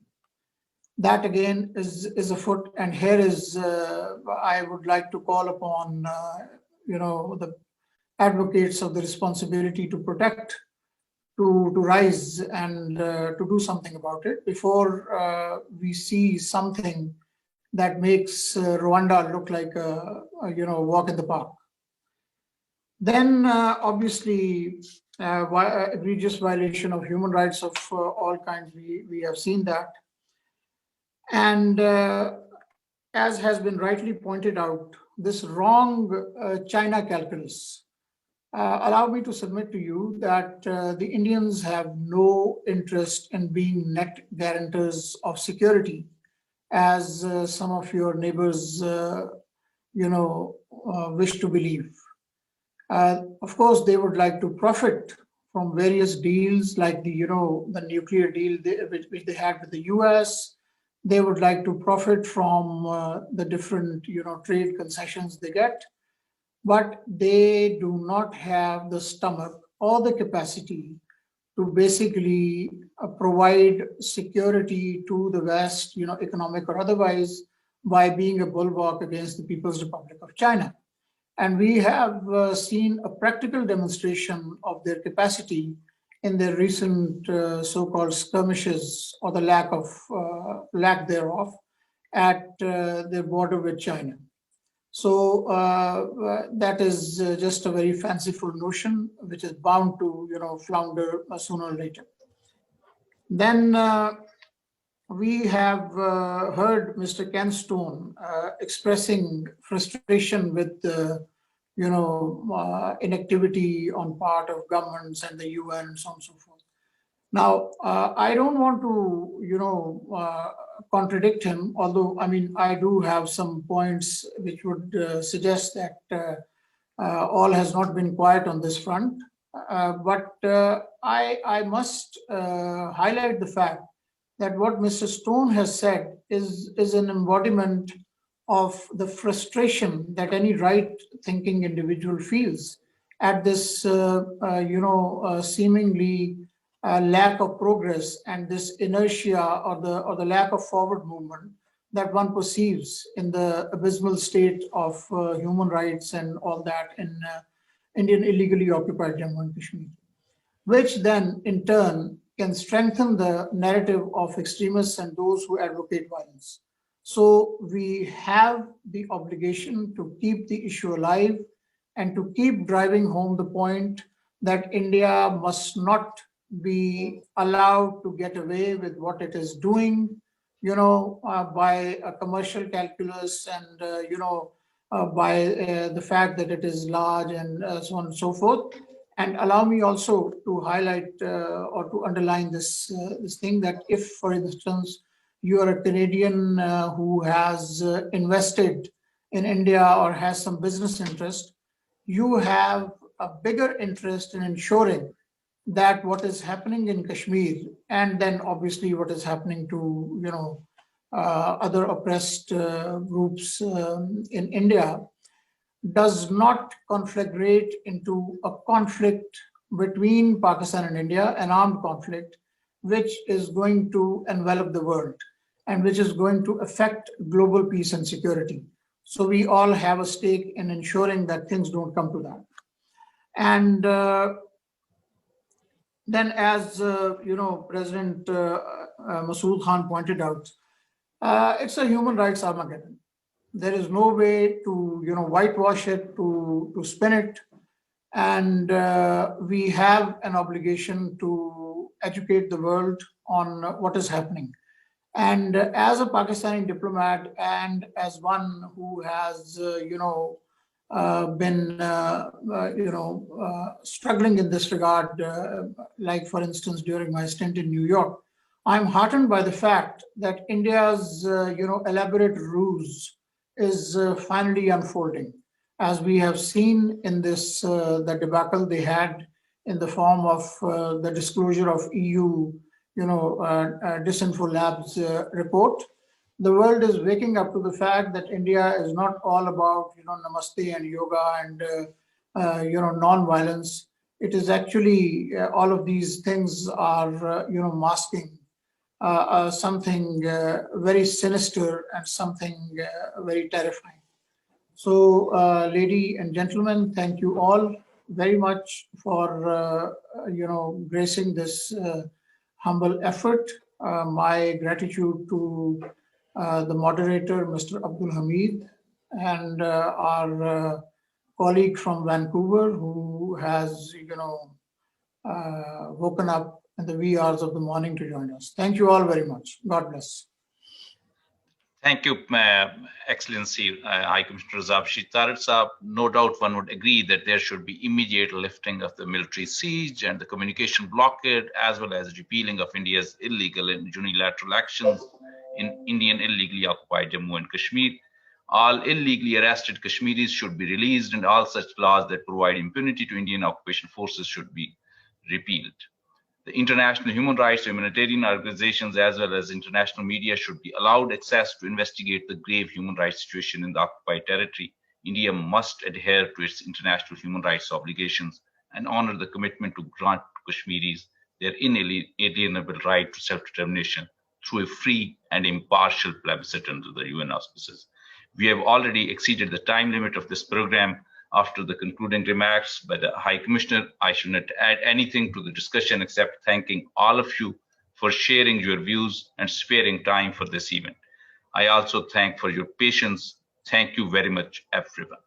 That again is afoot, and here is I would like to call upon the advocates of the responsibility to protect, to rise and to do something about it before we see something that makes Rwanda look like a walk in the park. Then obviously egregious violation of human rights of all kinds. We have seen that. And as has been rightly pointed out, this wrong China calculus. Allow me to submit to you that the Indians have no interest in being net guarantors of security, as some of your neighbors, wish to believe. Of course, they would like to profit from various deals, like the nuclear deal which they had with the US. They would like to profit from the different trade concessions they get, but they do not have the stomach or the capacity to basically provide security to the West, economic or otherwise, by being a bulwark against the People's Republic of China. And we have seen a practical demonstration of their capacity in their recent so-called skirmishes, or the lack thereof, at their border with China. So that is just a very fanciful notion, which is bound to flounder sooner or later. Then we have heard Mr. Ken Stone expressing frustration with the inactivity on part of governments and the UN and so on and so forth. Now, I don't want to, contradict him, although, I do have some points which would suggest that all has not been quiet on this front. But I must highlight the fact that what Mr. Stone has said is an embodiment of the frustration that any right-thinking individual feels at this, seemingly lack of progress and this inertia or the lack of forward movement that one perceives in the abysmal state of human rights and all that in Indian illegally occupied Jammu and Kashmir, which then in turn can strengthen the narrative of extremists and those who advocate violence. So we have the obligation to keep the issue alive and to keep driving home the point that India must not be allowed to get away with what it is doing, by a commercial calculus and, by the fact that it is large and so on and so forth. And allow me also to highlight or to underline this thing that if, for instance, you are a Canadian who has invested in India or has some business interest, you have a bigger interest in ensuring that what is happening in Kashmir, and then obviously what is happening to other oppressed groups in India, does not conflagrate into a conflict between Pakistan and India, an armed conflict, which is going to envelop the world and which is going to affect global peace and security. So we all have a stake in ensuring that things don't come to that. And then, as President Masood Khan pointed out, it's a human rights Armageddon. There is no way to whitewash it, to spin it, and we have an obligation to educate the world on what is happening. And as a Pakistani diplomat and as one who has been struggling in this regard, like for instance during my stint in New York, I'm heartened by the fact that India's elaborate ruse is finally unfolding, as we have seen in this the debacle they had in the form of the disclosure of EU Disinfo Labs report. The world is waking up to the fact that India is not all about namaste and yoga and non-violence. It is actually all of these things are masking something very sinister and something very terrifying. So, ladies and gentlemen, thank you all very much for gracing this humble effort. My gratitude to the moderator, Mr. Abdul Hamid, and our colleague from Vancouver, who has woken up in the wee hours of the morning to join us. Thank you all very much. God bless. Thank you, Excellency High Commissioner Razab Shitarit Saab. No doubt one would agree that there should be immediate lifting of the military siege and the communication blockade, as well as repealing of India's illegal and unilateral actions in Indian illegally occupied Jammu and Kashmir. All illegally arrested Kashmiris should be released, and all such laws that provide impunity to Indian occupation forces should be repealed. The international human rights, humanitarian organizations, as well as international media should be allowed access to investigate the grave human rights situation in the occupied territory. India must adhere to its international human rights obligations and honor the commitment to grant Kashmiris their inalienable right to self-determination through a free and impartial plebiscite under the UN auspices. We have already exceeded the time limit of this program. After the concluding remarks by the High Commissioner, I should not add anything to the discussion except thanking all of you for sharing your views and sparing time for this event. I also thank for your patience. Thank you very much, everyone.